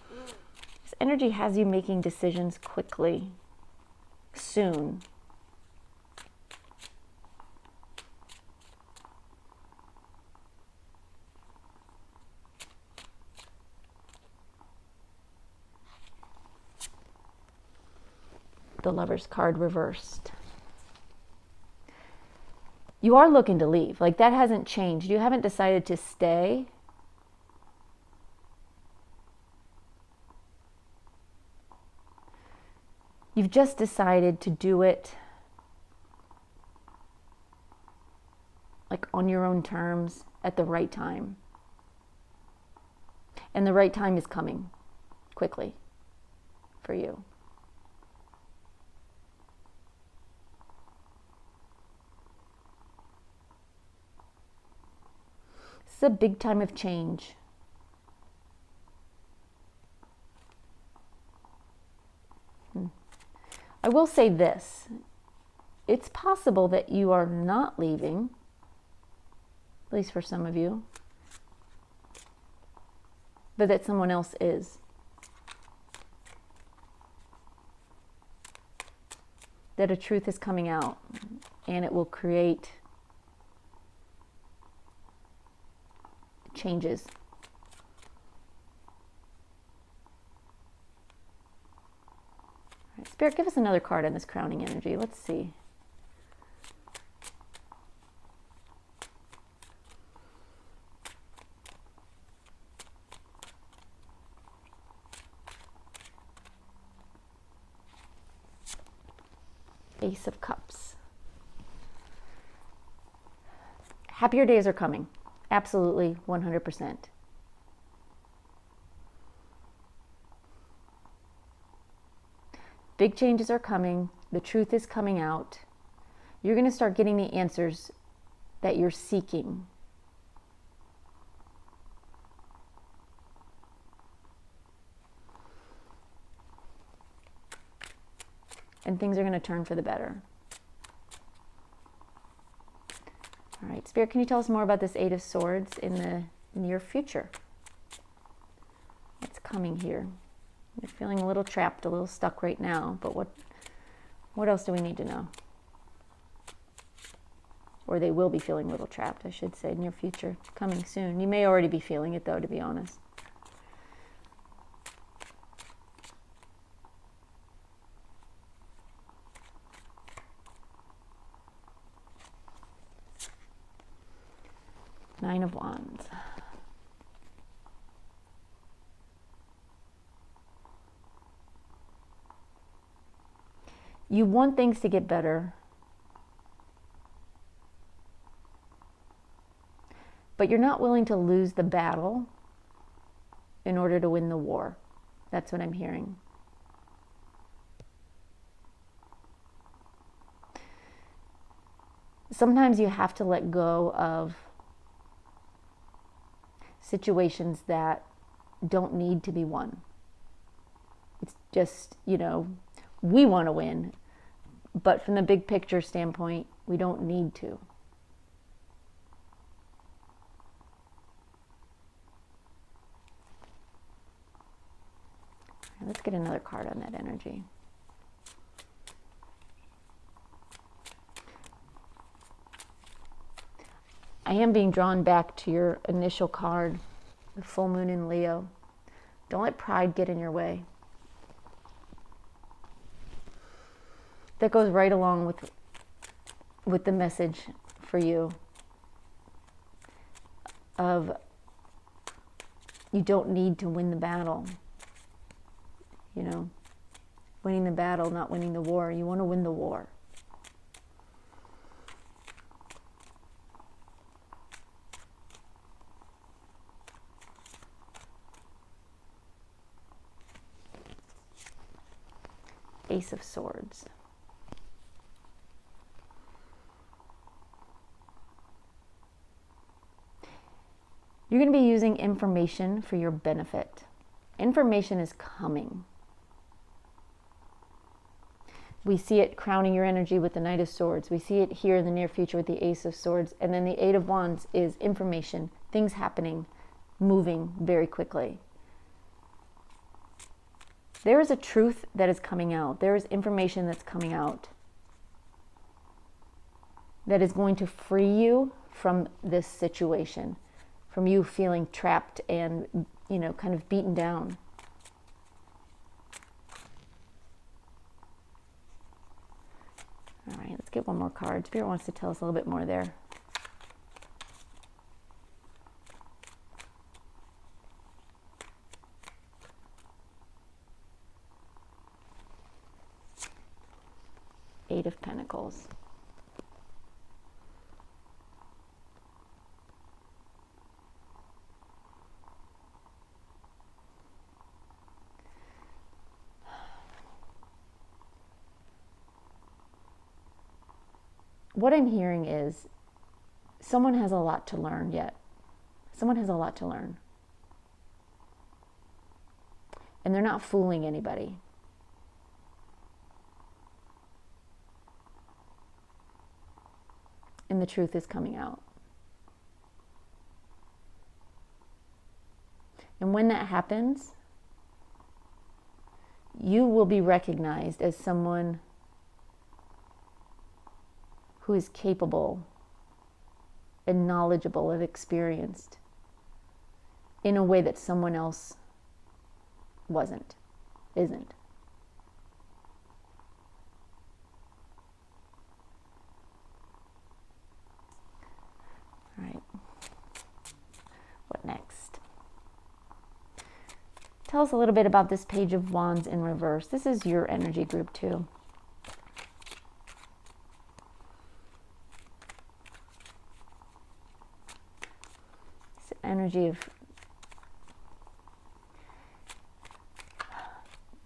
This energy has you making decisions quickly, soon. The Lover's card reversed. You are looking to leave. Like, that hasn't changed. You haven't decided to stay. You've just decided to do it like on your own terms at the right time. And the right time is coming quickly for you. This is a big time of change. I will say this. It's possible that you are not leaving, at least for some of you, but that someone else is. That a truth is coming out and it will create changes. All right, Spirit, give us another card on this crowning energy. Let's see. Ace of Cups. Happier days are coming. Absolutely, 100%. Big changes are coming. The truth is coming out. You're going to start getting the answers that you're seeking. And things are going to turn for the better. All right, Spirit, can you tell us more about this Eight of Swords in the near future? What's coming here? You're feeling a little trapped, a little stuck right now, but what else do we need to know? Or they will be feeling a little trapped, I should say, near future, coming soon. You may already be feeling it, though, to be honest. Nine of Wands. You want things to get better, but you're not willing to lose the battle in order to win the war. That's what I'm hearing. Sometimes you have to let go of situations that don't need to be won. It's just, we want to win, but from the big picture standpoint, we don't need to. All Let's get another card on that energy. I am being drawn back to your initial card, the full moon in Leo. Don't let pride get in your way. That goes right along with the message for you of you don't need to win the battle. You know, winning the battle, not winning the war. You want to win the war. Ace of Swords. You're going to be using information for your benefit. Information is coming. We see it crowning your energy with the Knight of Swords. We see it here in the near future with the Ace of Swords. And then the Eight of Wands is information, things happening, moving very quickly. There is a truth that is coming out. There is information that's coming out that is going to free you from this situation, from you feeling trapped and, you know, kind of beaten down. All right, let's get one more card. Spirit wants to tell us a little bit more there. Eight of Pentacles. What I'm hearing is someone has a lot to learn yet. Someone has a lot to learn. And they're not fooling anybody. And the truth is coming out. And when that happens, you will be recognized as someone who is capable and knowledgeable and experienced in a way that someone else isn't. All right. What next? Tell us a little bit about this Page of Wands in reverse. This is your energy group too. It's an energy of,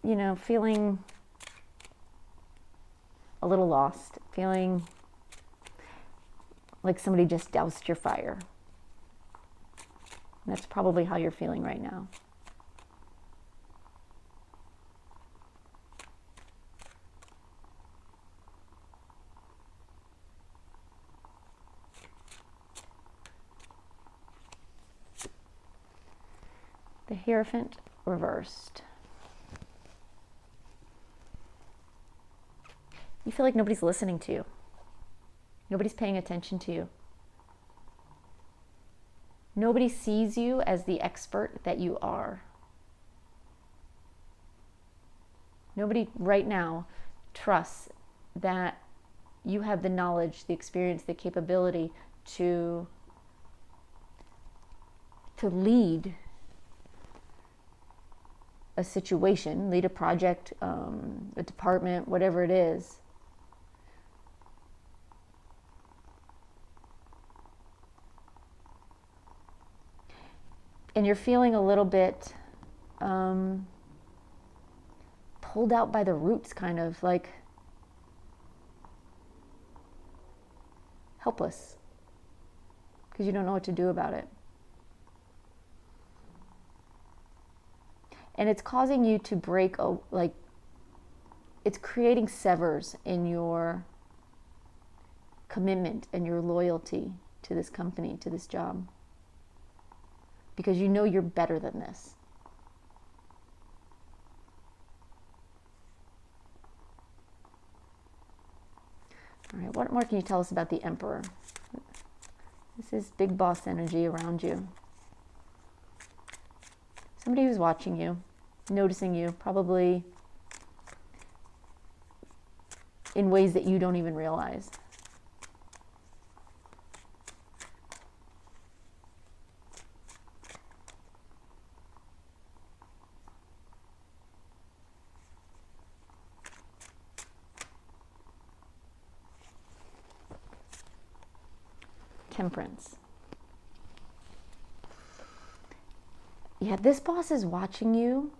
you know, feeling a little lost, feeling like somebody just doused your fire. And that's probably how you're feeling right now. The Hierophant reversed. You feel like nobody's listening to you. Nobody's paying attention to you. Nobody sees you as the expert that you are. Nobody right now trusts that you have the knowledge, the experience, the capability to lead a situation, lead a project, a department, whatever it is. And you're feeling a little bit pulled out by the roots, kind of like helpless, because you don't know what to do about it. And it's causing you to break, it's creating severs in your commitment and your loyalty to this company, to this job. Because you know you're better than this. All right, what more can you tell us about the Emperor? This is big boss energy around you. Somebody who's watching you, noticing you, probably in ways that you don't even realize. Temperance. Yeah, this boss is watching you.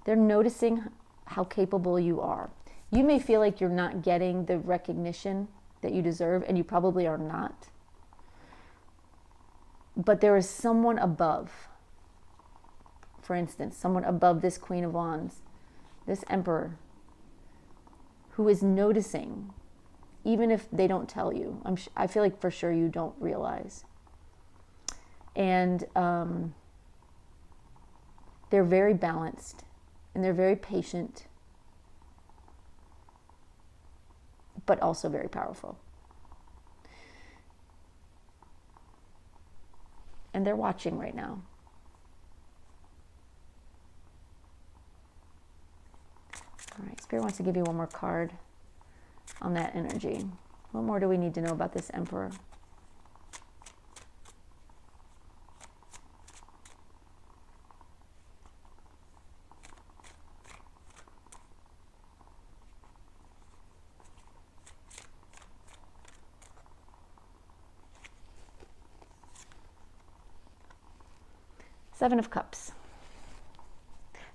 They're noticing how capable you are. You may feel like you're not getting the recognition that you deserve, and you probably are not. But there is someone above. For instance, someone above this Queen of Wands, this Emperor, who is noticing, even if they don't tell you. I feel like for sure you don't realize. And they're very balanced, and they're very patient, but also very powerful. And they're watching right now. All right, Spirit wants to give you one more card on that energy. What more do we need to know about this Emperor? Seven of Cups.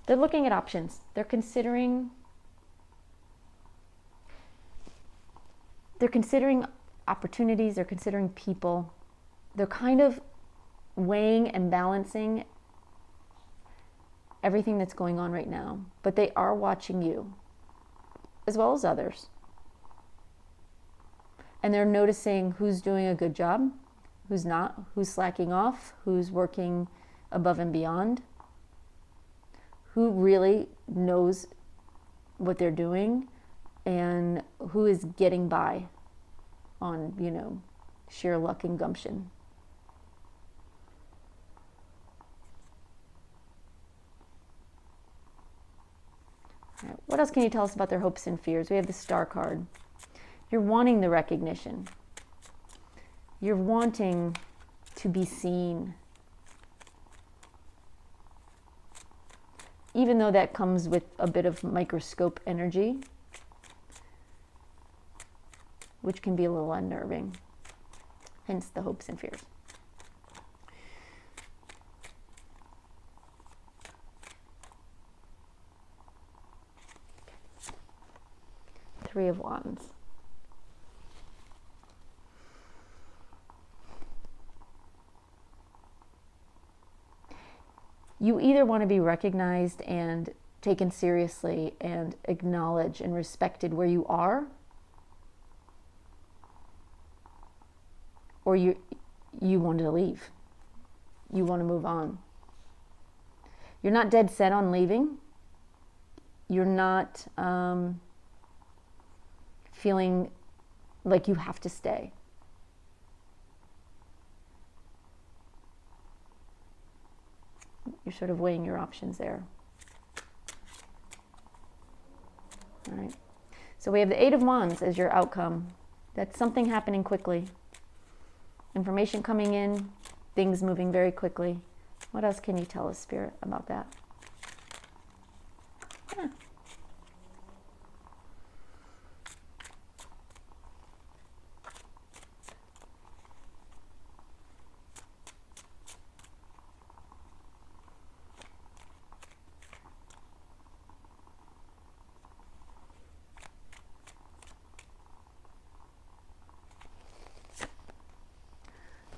They're looking at options. They're considering opportunities. They're considering people. They're kind of weighing and balancing everything that's going on right now. But they are watching you, as well as others. And they're noticing who's doing a good job, who's not, who's slacking off, who's working above and beyond, who really knows what they're doing, and who is getting by on, sheer luck and gumption. All right, what else can you tell us about their hopes and fears? We have the Star card. You're wanting the recognition. You're wanting to be seen. Even though that comes with a bit of microscope energy, which can be a little unnerving, hence the hopes and fears. Three of Wands. You either want to be recognized and taken seriously and acknowledged and respected where you are, or you want to leave. You want to move on. You're not dead set on leaving. You're not feeling like you have to stay. You're sort of weighing your options there. All right. So we have the Eight of Wands as your outcome. That's something happening quickly. Information coming in, things moving very quickly. What else can you tell us, Spirit, about that? Yeah.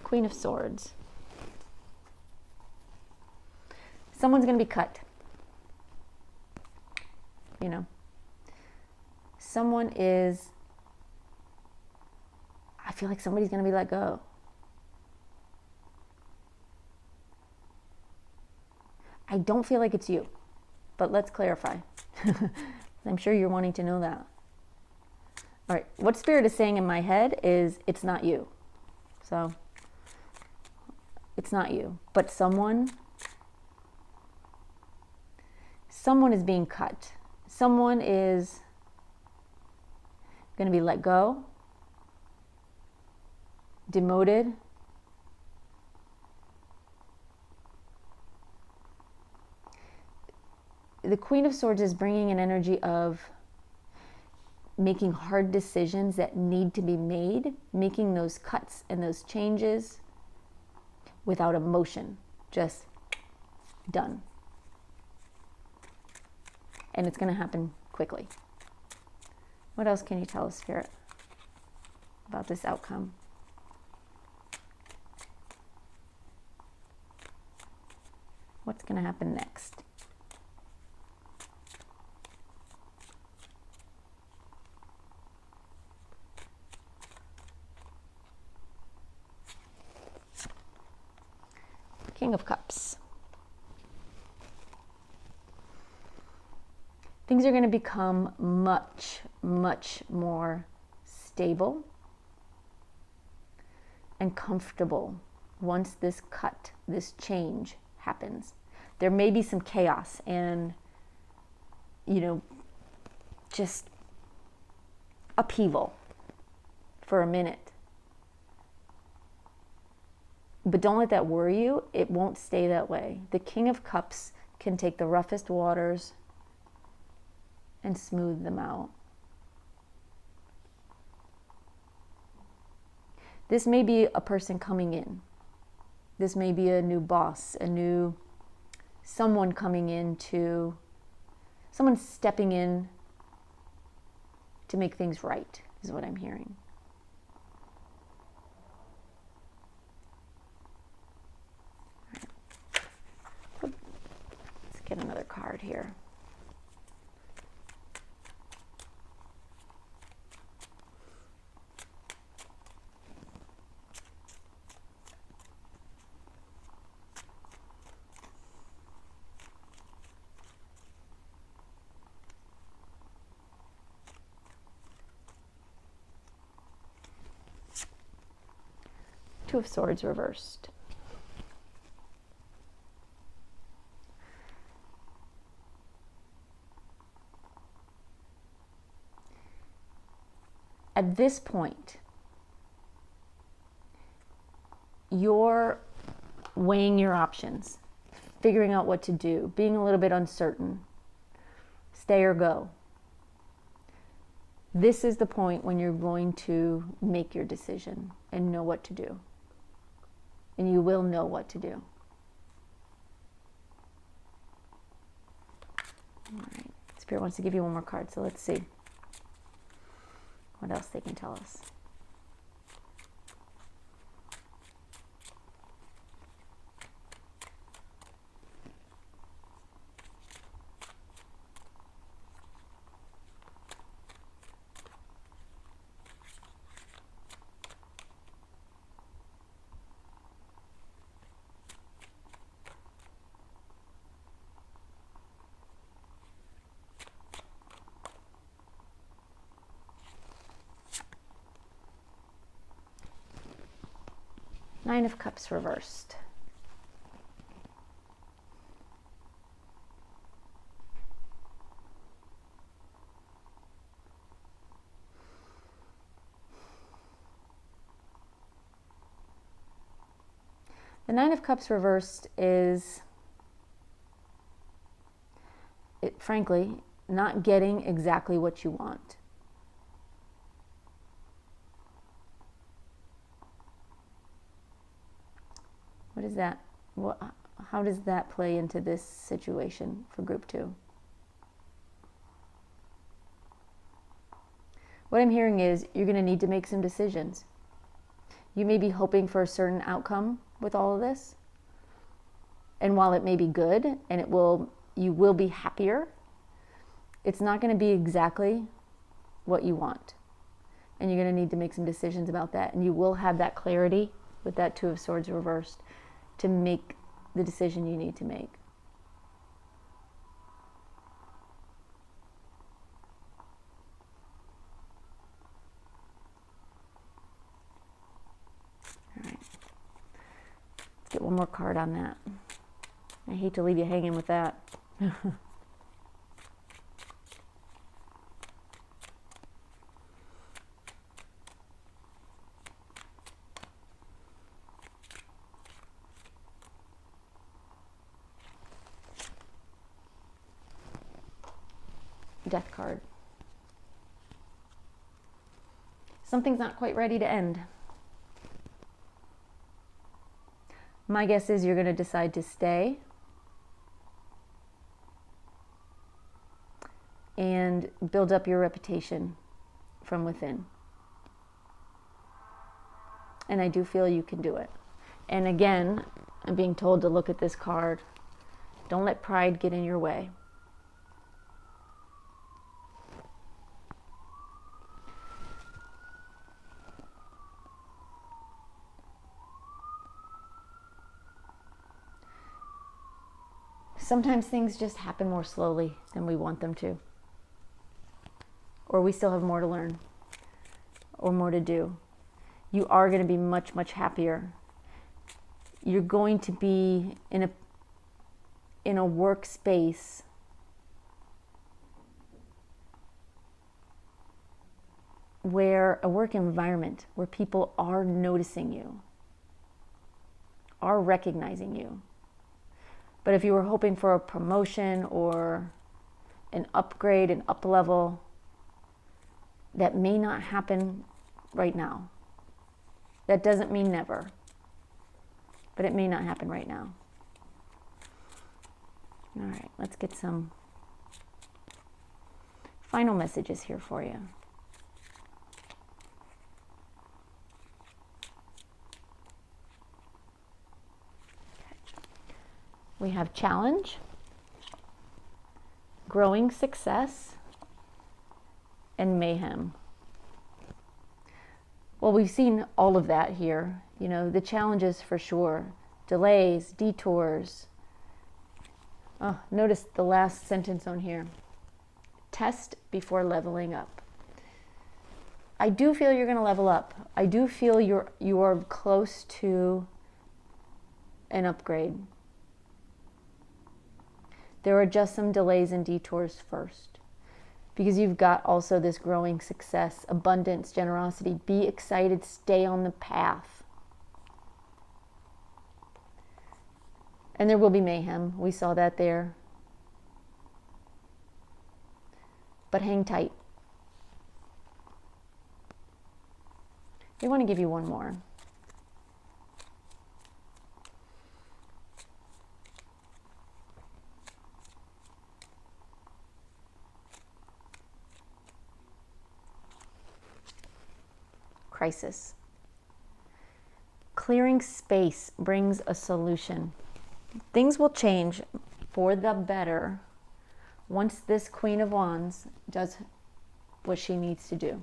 Queen of Swords. Someone's going to be cut. Someone is, I feel like somebody's going to be let go. I don't feel like it's you, but let's clarify. I'm sure you're wanting to know that. All right, what Spirit is saying in my head is it's not you. So it's not you, but someone is being cut. Someone is going to be let go, demoted, the Queen of Swords is bringing an energy of making hard decisions that need to be made, making those cuts and those changes without emotion, just done. And it's going to happen quickly. What else can you tell us, Spirit, about this outcome? What's going to happen next? King of Cups. Things are going to become much, much more stable and comfortable once this cut, this change happens. There may be some chaos and, just upheaval for a minute. But don't let that worry you. It won't stay that way. The King of Cups can take the roughest waters and smooth them out. This may be a person coming in. This may be a new boss, someone coming in someone stepping in to make things right, is what I'm hearing. Let's get another card here. Two of Swords reversed. At this point, you're weighing your options, figuring out what to do, being a little bit uncertain, stay or go. This is the point when you're going to make your decision and know what to do. And you will know what to do. All right. Spirit wants to give you one more card, so let's see what else they can tell us. Nine of Cups reversed. The Nine of Cups reversed is, frankly, not getting exactly what you want. What is that? How does that play into this situation for group 2? What I'm hearing is you're going to need to make some decisions. You may be hoping for a certain outcome with all of this. And while it may be good and you will be happier, it's not going to be exactly what you want. And you're going to need to make some decisions about that. And you will have that clarity with that Two of Swords reversed to make the decision you need to make. one more card on that. I hate to leave you hanging with that. Death card. Something's not quite ready to end. My guess is you're going to decide to stay and build up your reputation from within. And I do feel you can do it. And again, I'm being told to look at this card. Don't let pride get in your way. Sometimes things just happen more slowly than we want them to. Or we still have more to learn or more to do. You are going to be much, much happier. You're going to be in a workspace where a work environment where people are noticing you, are recognizing you. But if you were hoping for a promotion or an upgrade, an up level, that may not happen right now. That doesn't mean never, but it may not happen right now. All right, let's get some final messages here for you. We have challenge, growing success, and mayhem. Well, we've seen all of that here. You know, the challenges for sure. Delays, detours. Oh, notice the last sentence on here. Test before leveling up. I do feel you're going to level up. I do feel you are close to an upgrade. There are just some delays and detours first, because you've got also this growing success, abundance, generosity. Be excited, stay on the path. And there will be mayhem. We saw that there. But hang tight. We want to give you one more. Crisis. Clearing space brings a solution. Things will change for the better once this Queen of Wands does what she needs to do.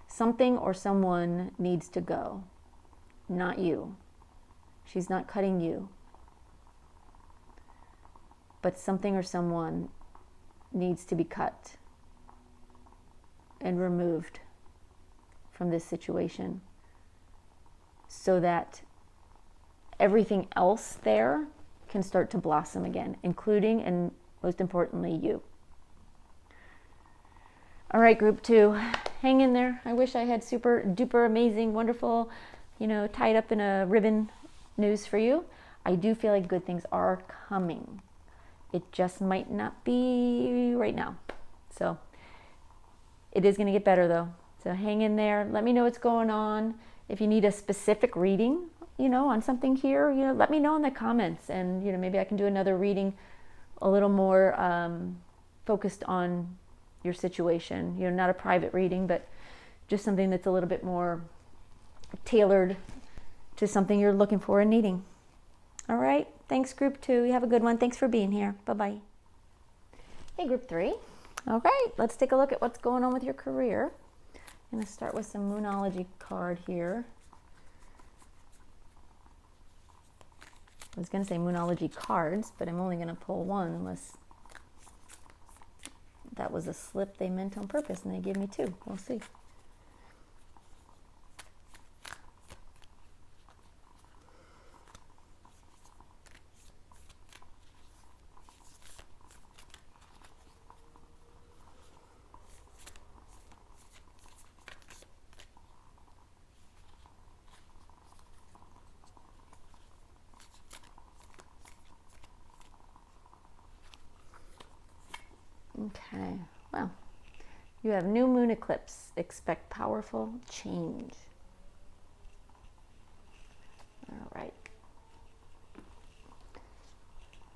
Something or someone needs to go, not you. She's not cutting you. But something or someone needs to be cut and removed from this situation so that everything else there can start to blossom again, including and most importantly you. All right, group 2, hang in there. I wish I had super duper amazing, wonderful, tied up in a ribbon news for you. I do feel like good things are coming. It just might not be right now. So it is going to get better though. So hang in there. Let me know what's going on. If you need a specific reading, on something here, let me know in the comments, and maybe I can do another reading a little more focused on your situation. Not a private reading, but just something that's a little bit more tailored to something you're looking for and needing. All right. Thanks, group 2. You have a good one. Thanks for being here. Bye-bye. Hey, group 3. All right. Let's take a look at what's going on with your career. I'm going to start with some Moonology card here. I was going to say Moonology cards, but I'm only going to pull one unless that was a slip they meant on purpose and they gave me 2. We'll see. Okay, well, you have new moon eclipse. Expect powerful change. All right.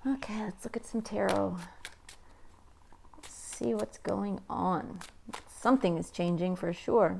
Okay, let's look at some tarot. Let's see what's going on. Something is changing for sure.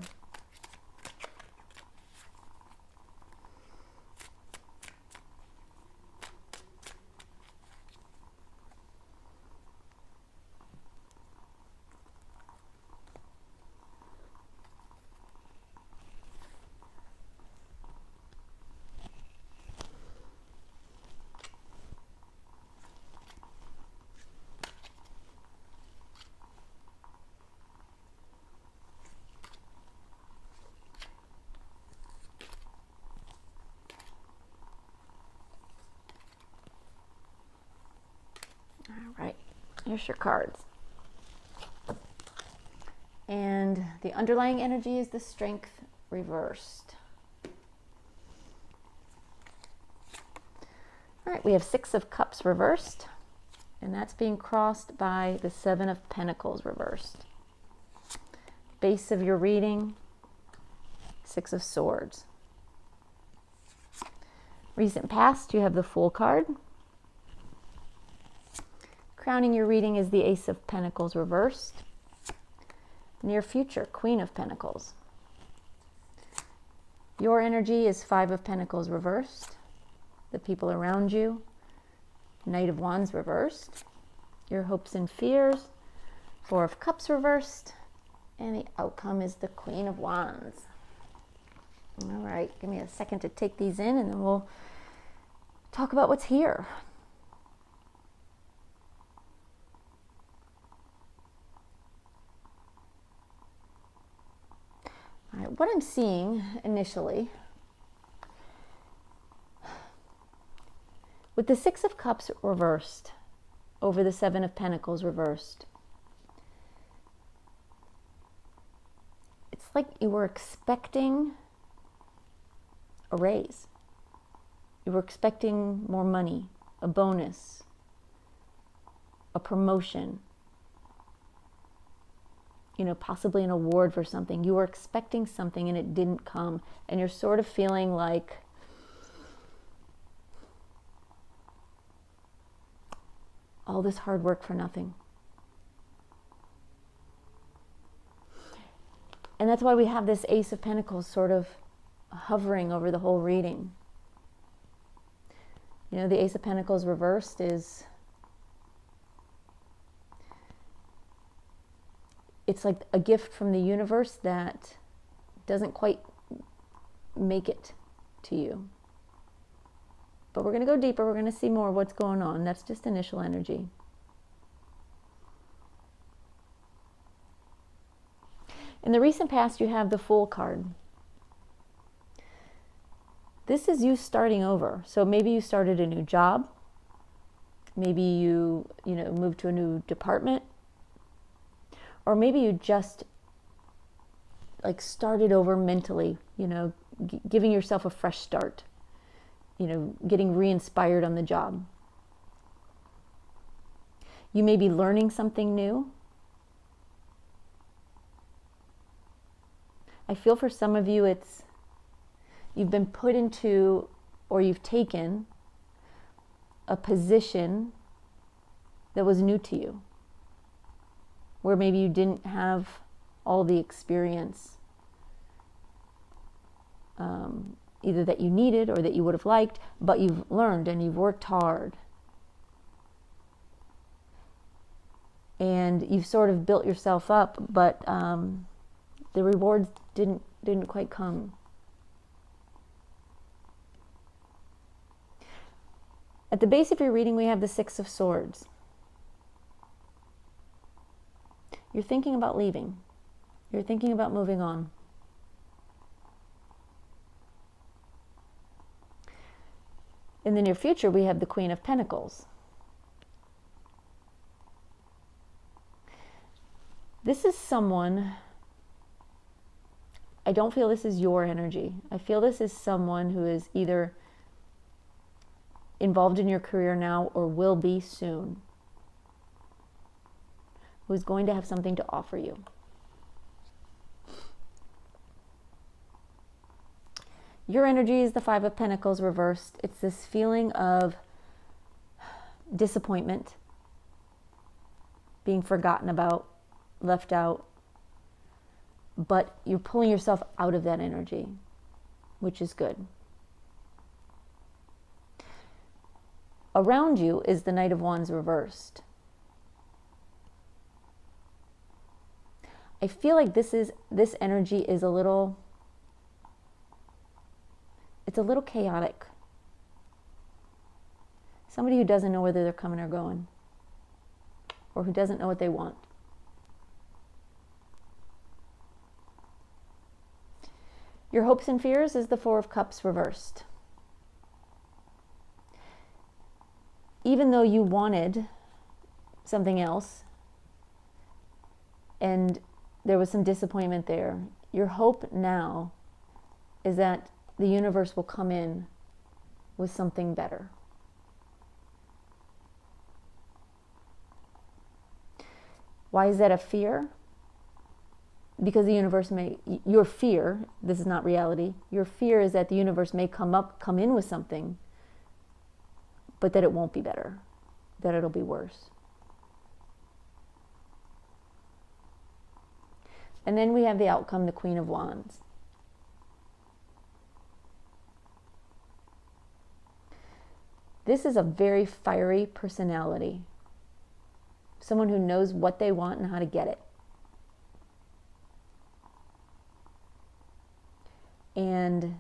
All right, here's your cards. And the underlying energy is the Strength reversed. All right, we have Six of Cups reversed, and that's being crossed by the Seven of Pentacles reversed. Base of your reading, Six of Swords. Recent past, you have the Fool card. Crowning your reading is the Ace of Pentacles reversed. Near future, Queen of Pentacles. Your energy is Five of Pentacles reversed. The people around you, Knight of Wands reversed. Your hopes and fears, Four of Cups reversed. And the outcome is the Queen of Wands. All right, give me a second to take these in and then we'll talk about what's here. All right, what I'm seeing initially, with the Six of Cups reversed over the Seven of Pentacles reversed, it's like you were expecting a raise. You were expecting more money, a bonus, a promotion, you know, possibly an award for something. You were expecting something and it didn't come. And you're sort of feeling like all this hard work for nothing. And that's why we have this Ace of Pentacles sort of hovering over the whole reading. You know, the Ace of Pentacles reversed is, it's like a gift from the universe that doesn't quite make it to you. But we're going to go deeper. We're going to see more of what's going on. That's just initial energy. In the recent past, you have the Fool card. This is you starting over. So maybe you started a new job. Maybe you moved to a new department. Or maybe you just like started over mentally, you know, giving yourself a fresh start, you know, getting re-inspired on the job. You may be learning something new. I feel for some of you you've been put into, or you've taken a position that was new to you, where maybe you didn't have all the experience, either that you needed or that you would have liked, but you've learned and you've worked hard. And you've sort of built yourself up, but the rewards didn't quite come. At the base of your reading, we have the Six of Swords. You're thinking about leaving. You're thinking about moving on. In the near future, we have the Queen of Pentacles. This is someone, I don't feel this is your energy. I feel this is someone who is either involved in your career now or will be soon. who's going to have something to offer you. Your energy is the Five of Pentacles reversed. It's this feeling of disappointment, being forgotten about, left out, but you're pulling yourself out of that energy, which is good. Around you is the Knight of Wands reversed. I feel like this energy is a little chaotic. Somebody who doesn't know whether they're coming or going, or who doesn't know what they want. Your hopes and fears is the Four of Cups reversed. Even though you wanted something else and there was some disappointment there, your hope now is that the universe will come in with something better. Why is that a fear? Because the universe may, your fear, this is not reality, your fear is that the universe may come in with something, but that it won't be better, that it'll be worse. And then we have the outcome, the Queen of Wands. This is a very fiery personality. Someone who knows what they want and how to get it. And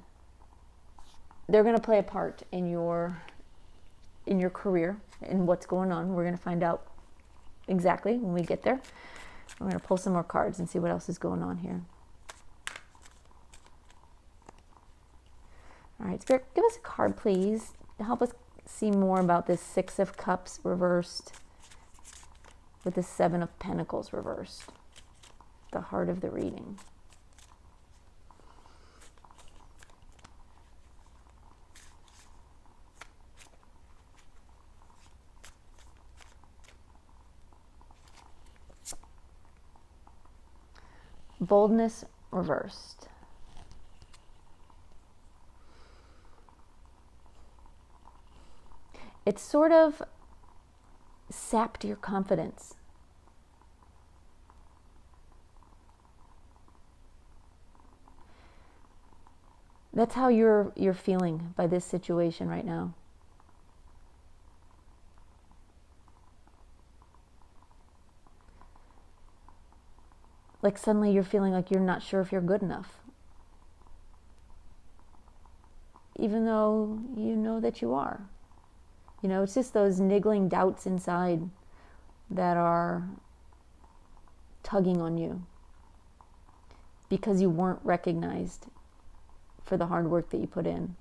they're going to play a part in your career and what's going on. We're going to find out exactly when we get there. I'm going to pull some more cards and see what else is going on here. All right, Spirit, give us a card, please, to help us see more about this Six of Cups reversed with the Seven of Pentacles reversed, the heart of the reading. Boldness reversed. It sort of sapped your confidence. That's how you're feeling by this situation right now. Like suddenly you're feeling like you're not sure if you're good enough. Even though you know that you are. You know, it's just those niggling doubts inside that are tugging on you because you weren't recognized for the hard work that you put in.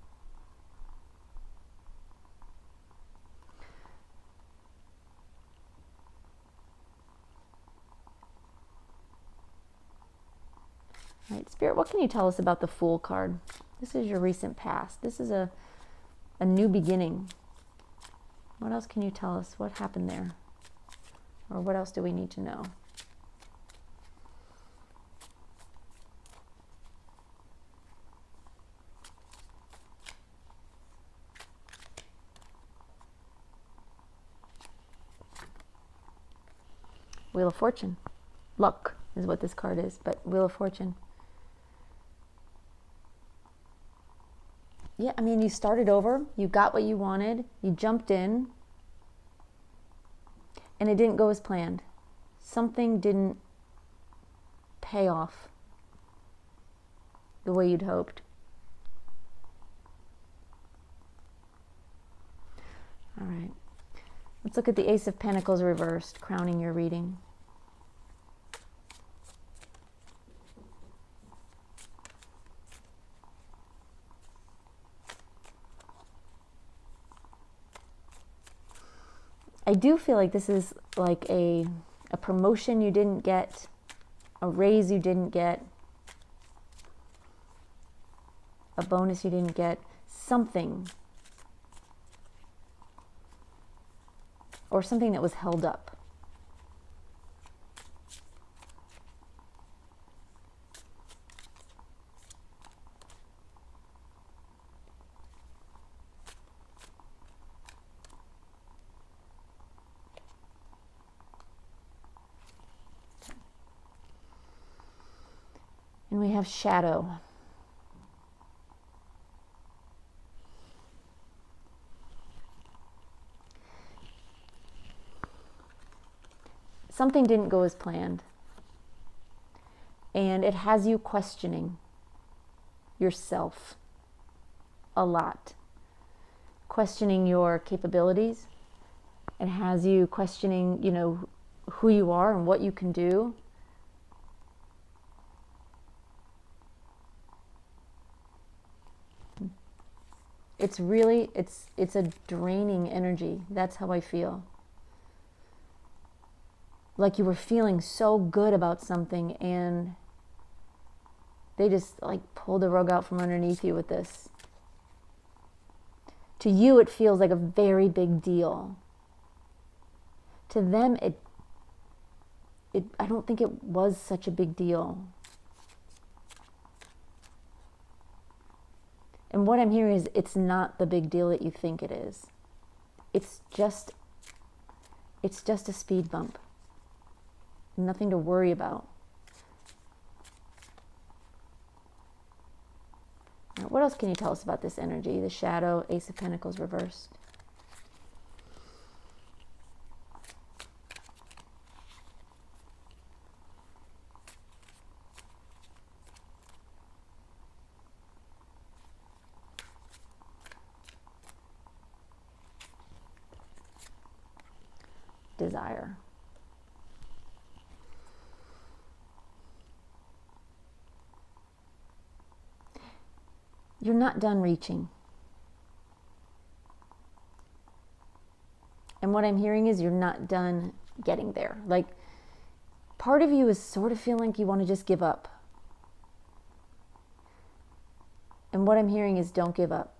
All right, Spirit, what can you tell us about the Fool card? This is your recent past. This is a new beginning. What else can you tell us? What happened there? Or what else do we need to know? Wheel of Fortune. Luck is what this card is, but Wheel of Fortune. Yeah, I mean, you started over, you got what you wanted, you jumped in, and it didn't go as planned. Something didn't pay off the way you'd hoped. All right. Let's look at the Ace of Pentacles reversed, crowning your reading. I do feel like this is like a promotion you didn't get, a raise you didn't get, a bonus you didn't get, something, or something that was held up. we have shadow. Something didn't go as planned. And it has you questioning yourself a lot. Questioning your capabilities. It has you questioning, who you are and what you can do. It's really, it's a draining energy. That's how I feel. Like you were feeling so good about something and they just like pulled the rug out from underneath you with this. To you, it feels like a very big deal. To them, I don't think it was such a big deal. And what I'm hearing is it's not the big deal that you think it is. It's just a speed bump. Nothing to worry about. Now, what else can you tell us about this energy? The shadow, Ace of Pentacles reversed. Desire. You're not done reaching. And what I'm hearing is you're not done getting there. Like, part of you is sort of feeling like you want to just give up. And what I'm hearing is don't give up.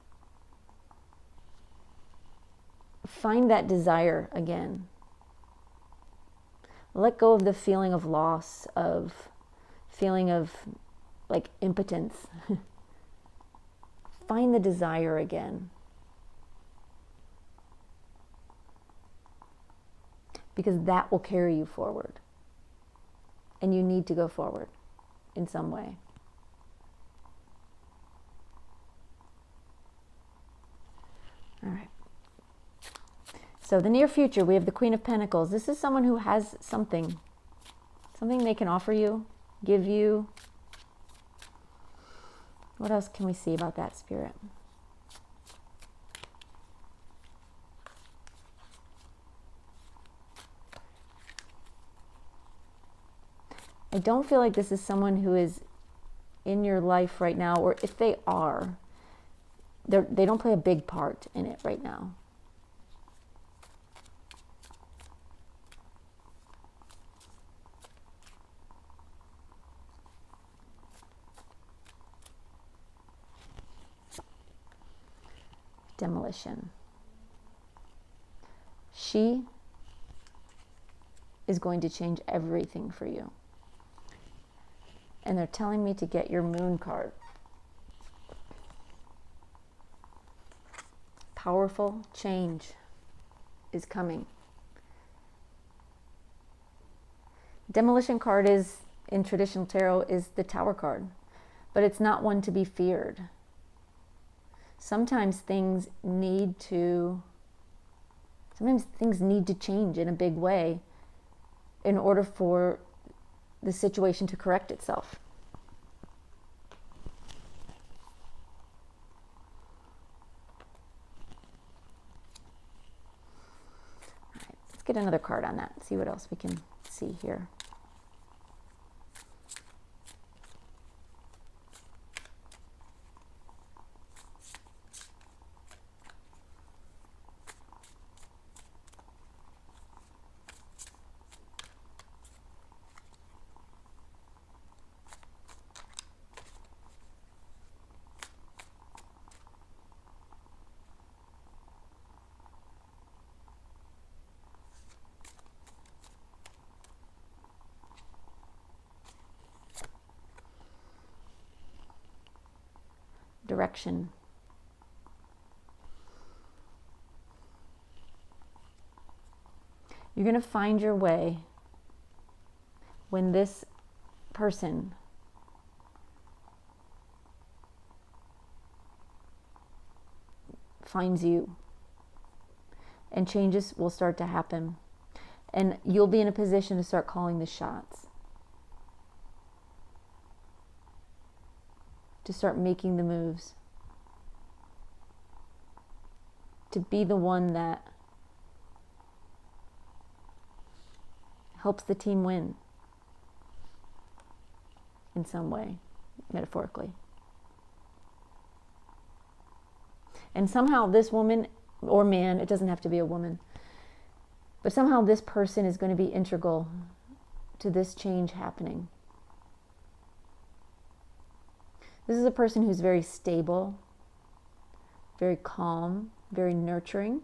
Find that desire again. Let go of the feeling of loss, of feeling of like impotence. Find the desire again. Because that will carry you forward. And you need to go forward in some way. All right. So the near future, we have the Queen of Pentacles. This is someone who has something they can offer you, give you. What else can we see about that, Spirit? I don't feel like this is someone who is in your life right now, or if they are, they don't play a big part in it right now. Demolition. She is going to change everything for you. And they're telling me to get your Moon card. Powerful change is coming. Demolition card is, in traditional tarot, is the Tower card. But it's not one to be feared. Sometimes things need to change in a big way in order for the situation to correct itself. All right, let's get another card on that, see what else we can see here. Direction. You're going to find your way when this person finds you. And changes will start to happen. And you'll be in a position to start calling the shots. To start making the moves. To be the one that helps the team win in some way, metaphorically. And somehow this woman or man, it doesn't have to be a woman, but somehow this person is going to be integral to this change happening. This is a person who's very stable, very calm, very nurturing,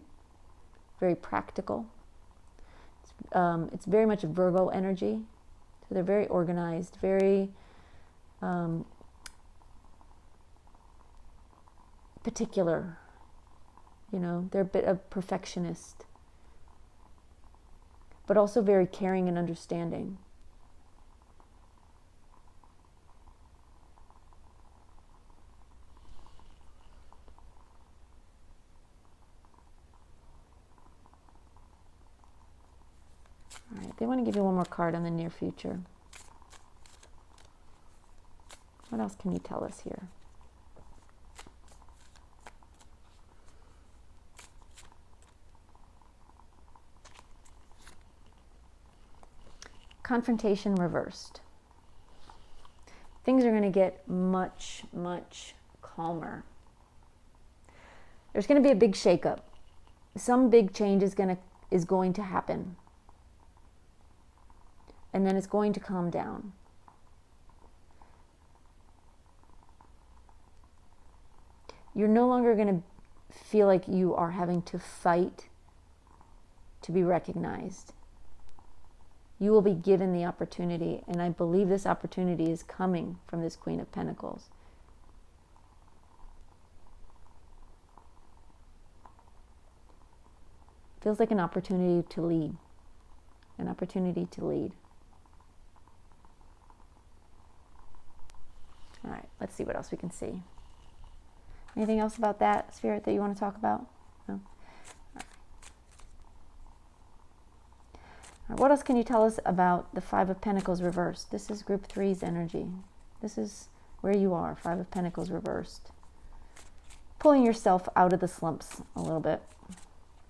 very practical. It's very much a Virgo energy. So they're very organized, very particular. You know, they're a bit of perfectionist, but also very caring and understanding. All right, they want to give you one more card on the near future. What else can you tell us here? Confrontation reversed. Things are going to get much, much calmer. There's going to be a big shakeup. Some big change is going to happen. And then it's going to calm down. You're no longer going to feel like you are having to fight to be recognized. You will be given the opportunity, and I believe this opportunity is coming from this Queen of Pentacles. Feels like an opportunity to lead. An opportunity to lead. All right, let's see what else we can see. Anything else about that, Spirit, that you want to talk about? No? What else can you tell us about the Five of Pentacles reversed? This is Group 3's energy. This is where you are, Five of Pentacles reversed. Pulling yourself out of the slumps a little bit.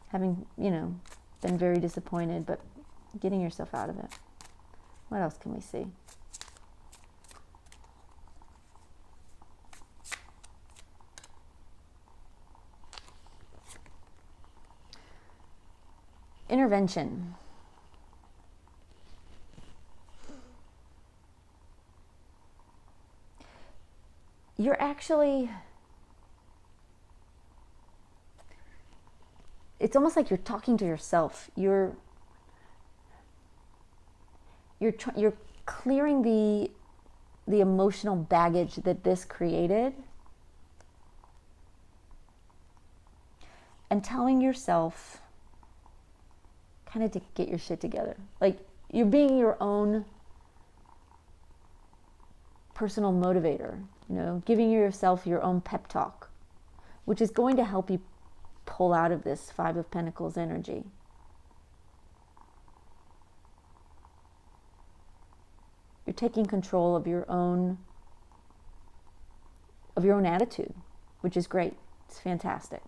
Having, been very disappointed, but getting yourself out of it. What else can we see? Intervention. You're actually, it's almost like you're talking to yourself. You're clearing the emotional baggage that this created, and telling yourself kind of to get your shit together. Like, you're being your own personal motivator, giving yourself your own pep talk, which is going to help you pull out of this Five of Pentacles energy. You're taking control of your own attitude, which is great. It's fantastic.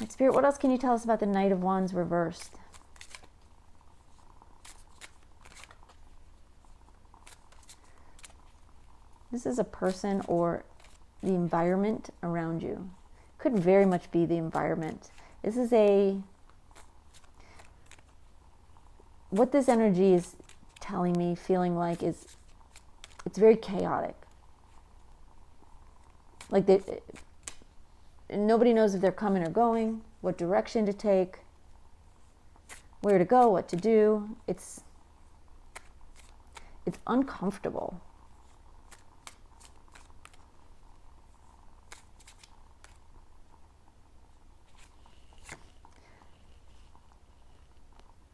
Right, Spirit, what else can you tell us about the Knight of Wands reversed? This is a person or the environment around you. Could very much be the environment. This is what this energy is telling me, feeling like, is it's very chaotic. Like nobody knows if they're coming or going, what direction to take, where to go, what to do. It's uncomfortable.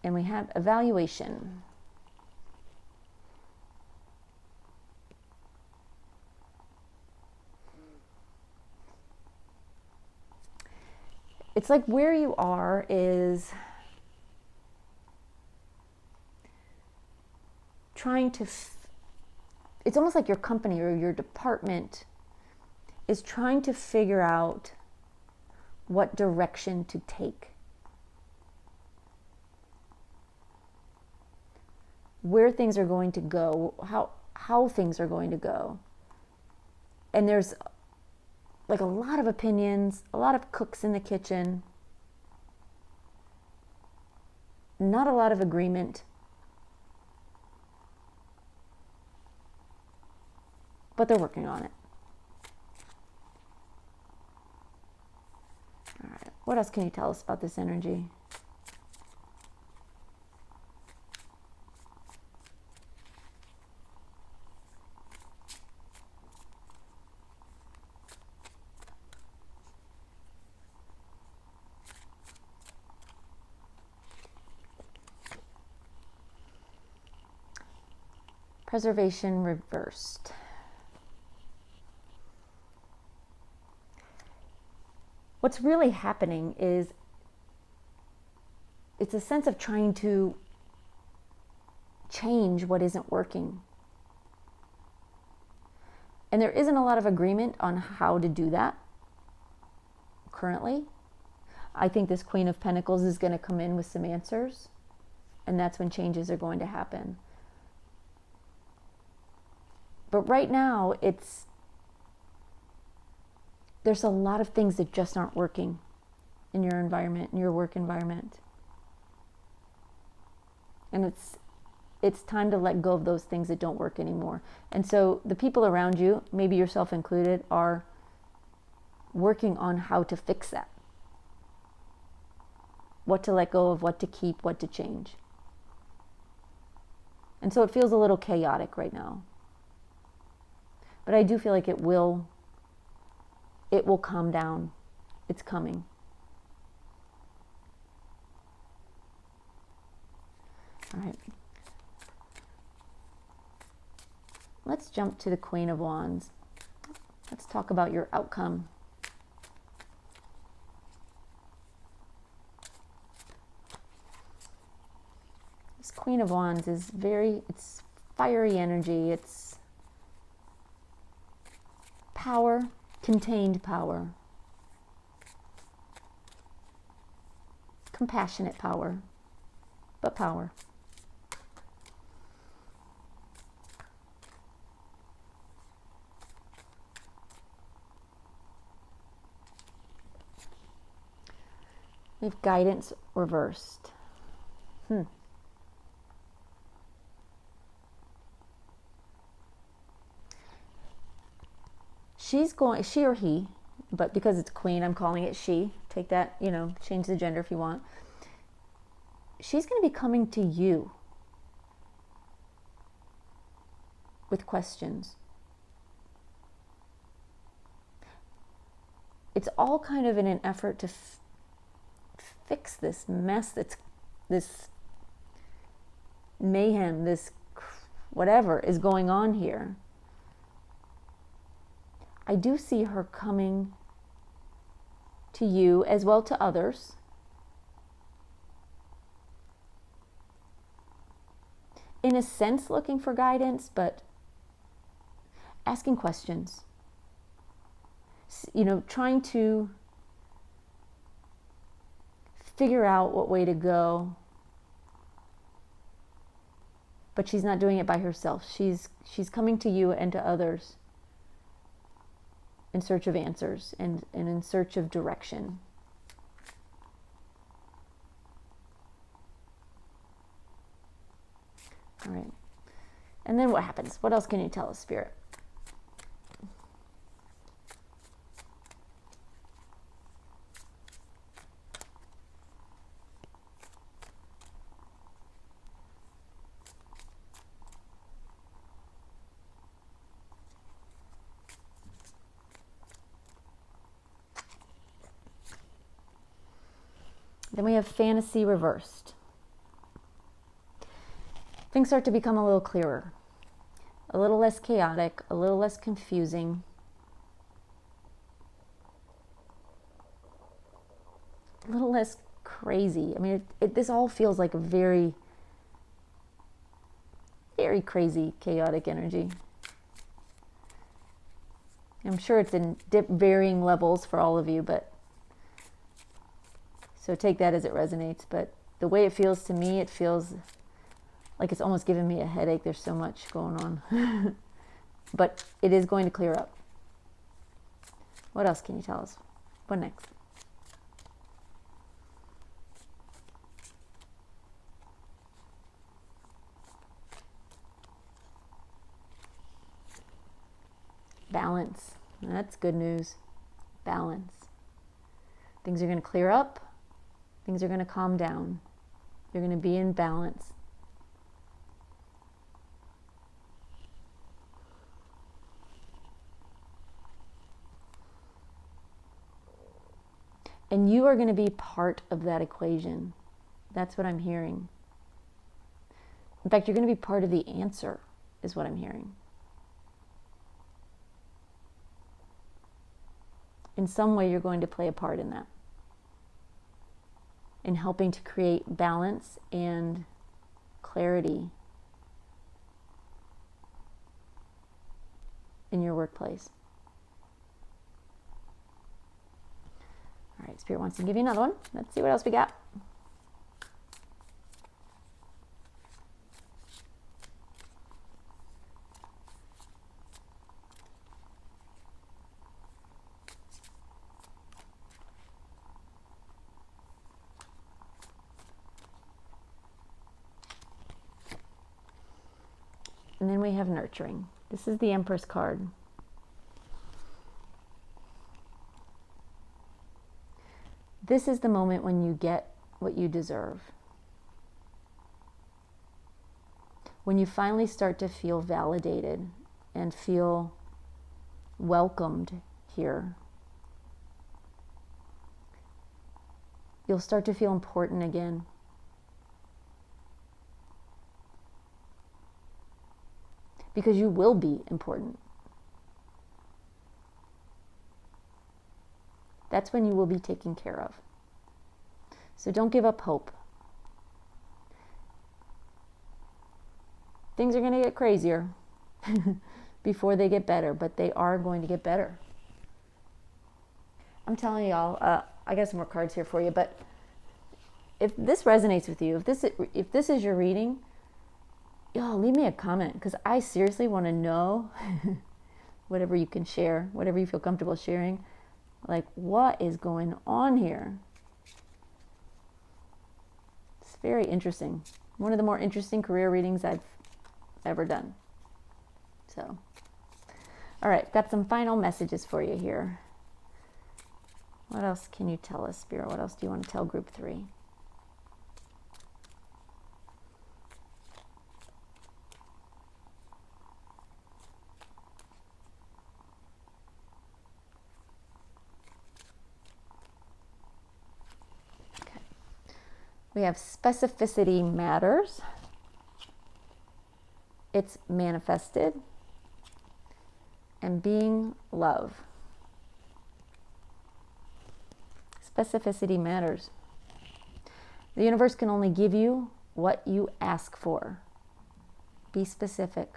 And we have evaluation. it's like where you are is trying to, it's almost like your company or your department is trying to figure out what direction to take. Where things are going to go, how things are going to go. And there's like a lot of opinions, a lot of cooks in the kitchen, not a lot of agreement. But they're working on it. All right, what else can you tell us about this energy? Preservation reversed. What's really happening is it's a sense of trying to change what isn't working. And there isn't a lot of agreement on how to do that currently. I think this Queen of Pentacles is going to come in with some answers, and that's when changes are going to happen. But right now, there's a lot of things that just aren't working in your environment, in your work environment. And it's time to let go of those things that don't work anymore. And so the people around you, maybe yourself included, are working on how to fix that. What to let go of, what to keep, what to change. And so it feels a little chaotic right now. But I do feel like it will calm down. It's coming. All right. Let's jump to the Queen of Wands. Let's talk about your outcome. This Queen of Wands is it's fiery energy. It's power, contained power, compassionate power, but power. We have guidance reversed. She or he, but because it's queen, I'm calling it she. Take that, change the gender if you want. She's going to be coming to you with questions. It's all kind of in an effort to fix this mess this mayhem, this whatever is going on here. I do see her coming to you as well to others. In a sense, looking for guidance, but asking questions. Trying to figure out what way to go. But she's not doing it by herself. She's coming to you and to others in search of answers and in search of direction. All right. And then what happens? What else can you tell us, Spirit? Then we have fantasy reversed. Things start to become a little clearer, a little less chaotic, a little less confusing. a little less crazy. I mean, this all feels like a very, very crazy, chaotic energy. I'm sure it's in varying levels for all of you, but so take that as it resonates. But the way it feels to me, it feels like it's almost giving me a headache. There's so much going on. But it is going to clear up. What else can you tell us? What next? Balance. That's good news. Balance. Things are going to clear up. Things are going to calm down. You're going to be in balance. And you are going to be part of that equation. That's what I'm hearing. In fact, you're going to be part of the answer, is what I'm hearing. In some way, you're going to play a part in that. In helping to create balance and clarity in your workplace. All right, Spirit wants to give you another one. Let's see what else we got. And then we have nurturing. This is the Empress card. This is the moment when you get what you deserve. When you finally start to feel validated and feel welcomed here. You'll start to feel important again. Because you will be important. That's when you will be taken care of. So don't give up hope. Things are going to get crazier before they get better, but they are going to get better. I'm telling y'all, I got some more cards here for you, but if this resonates with you, if this is your reading, y'all leave me a comment, because I seriously want to know whatever you can share, whatever you feel comfortable sharing, like what is going on here. It's very interesting. One of the more interesting career readings I've ever done. So, all right, got some final messages for you here. What else can you tell us, Spirit? What else do you want to tell group 3? We have specificity matters. It's manifested. And being love. Specificity matters. The universe can only give you what you ask for. Be specific.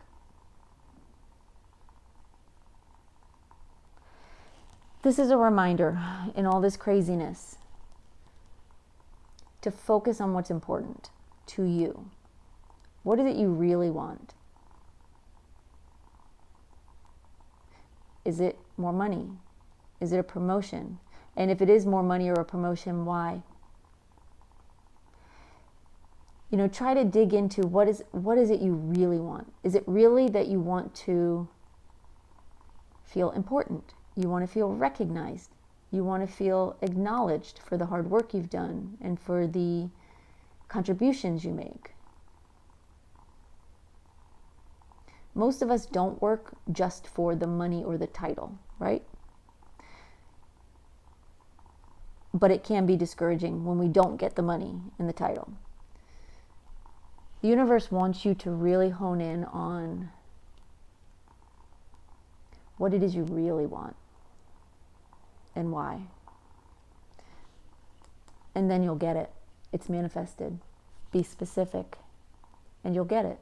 This is a reminder in all this craziness to focus on what's important to you. What is it you really want? Is it more money? Is it a promotion? And if it is more money or a promotion, why? You know, try to dig into what is it you really want? Is it really that you want to feel important? You want to feel recognized? You want to feel acknowledged for the hard work you've done and for the contributions you make. Most of us don't work just for the money or the title, right? But it can be discouraging when we don't get the money and the title. The universe wants you to really hone in on what it is you really want and why. and then you'll get it. It's manifested. Be specific, and you'll get it.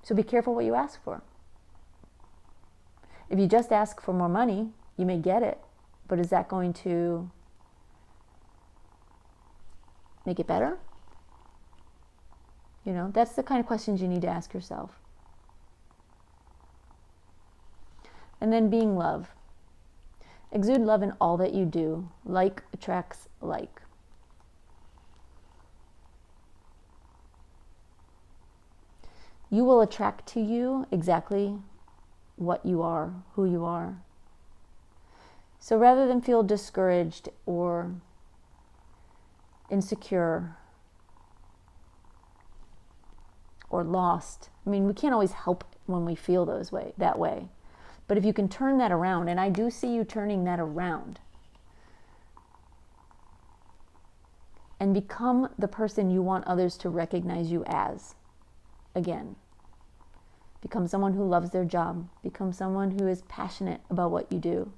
So be careful what you ask for. If you just ask for more money, you may get it, but is that going to make it better? You know, that's the kind of questions you need to ask yourself. And then being love. Exude love in all that you do. Like attracts like. You will attract to you exactly what you are, who you are. So rather than feel discouraged or insecure or lost, I mean, we can't always help when we feel that way. But if you can turn that around, and I do see you turning that around, and become the person you want others to recognize you as, again. Become someone who loves their job. Become someone who is passionate about what you do.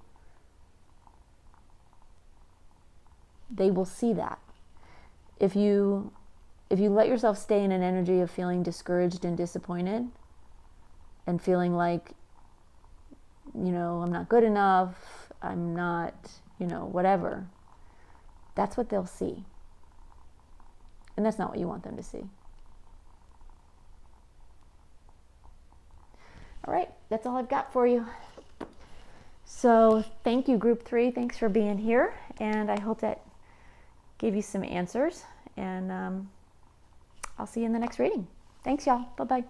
They will see that. If you let yourself stay in an energy of feeling discouraged and disappointed, and feeling like, you know, I'm not good enough, I'm not, you know, whatever, that's what they'll see. And that's not what you want them to see. All right, that's all I've got for you. So thank you, Group 3. Thanks for being here. And I hope that gave you some answers. And I'll see you in the next reading. Thanks, y'all. Bye-bye.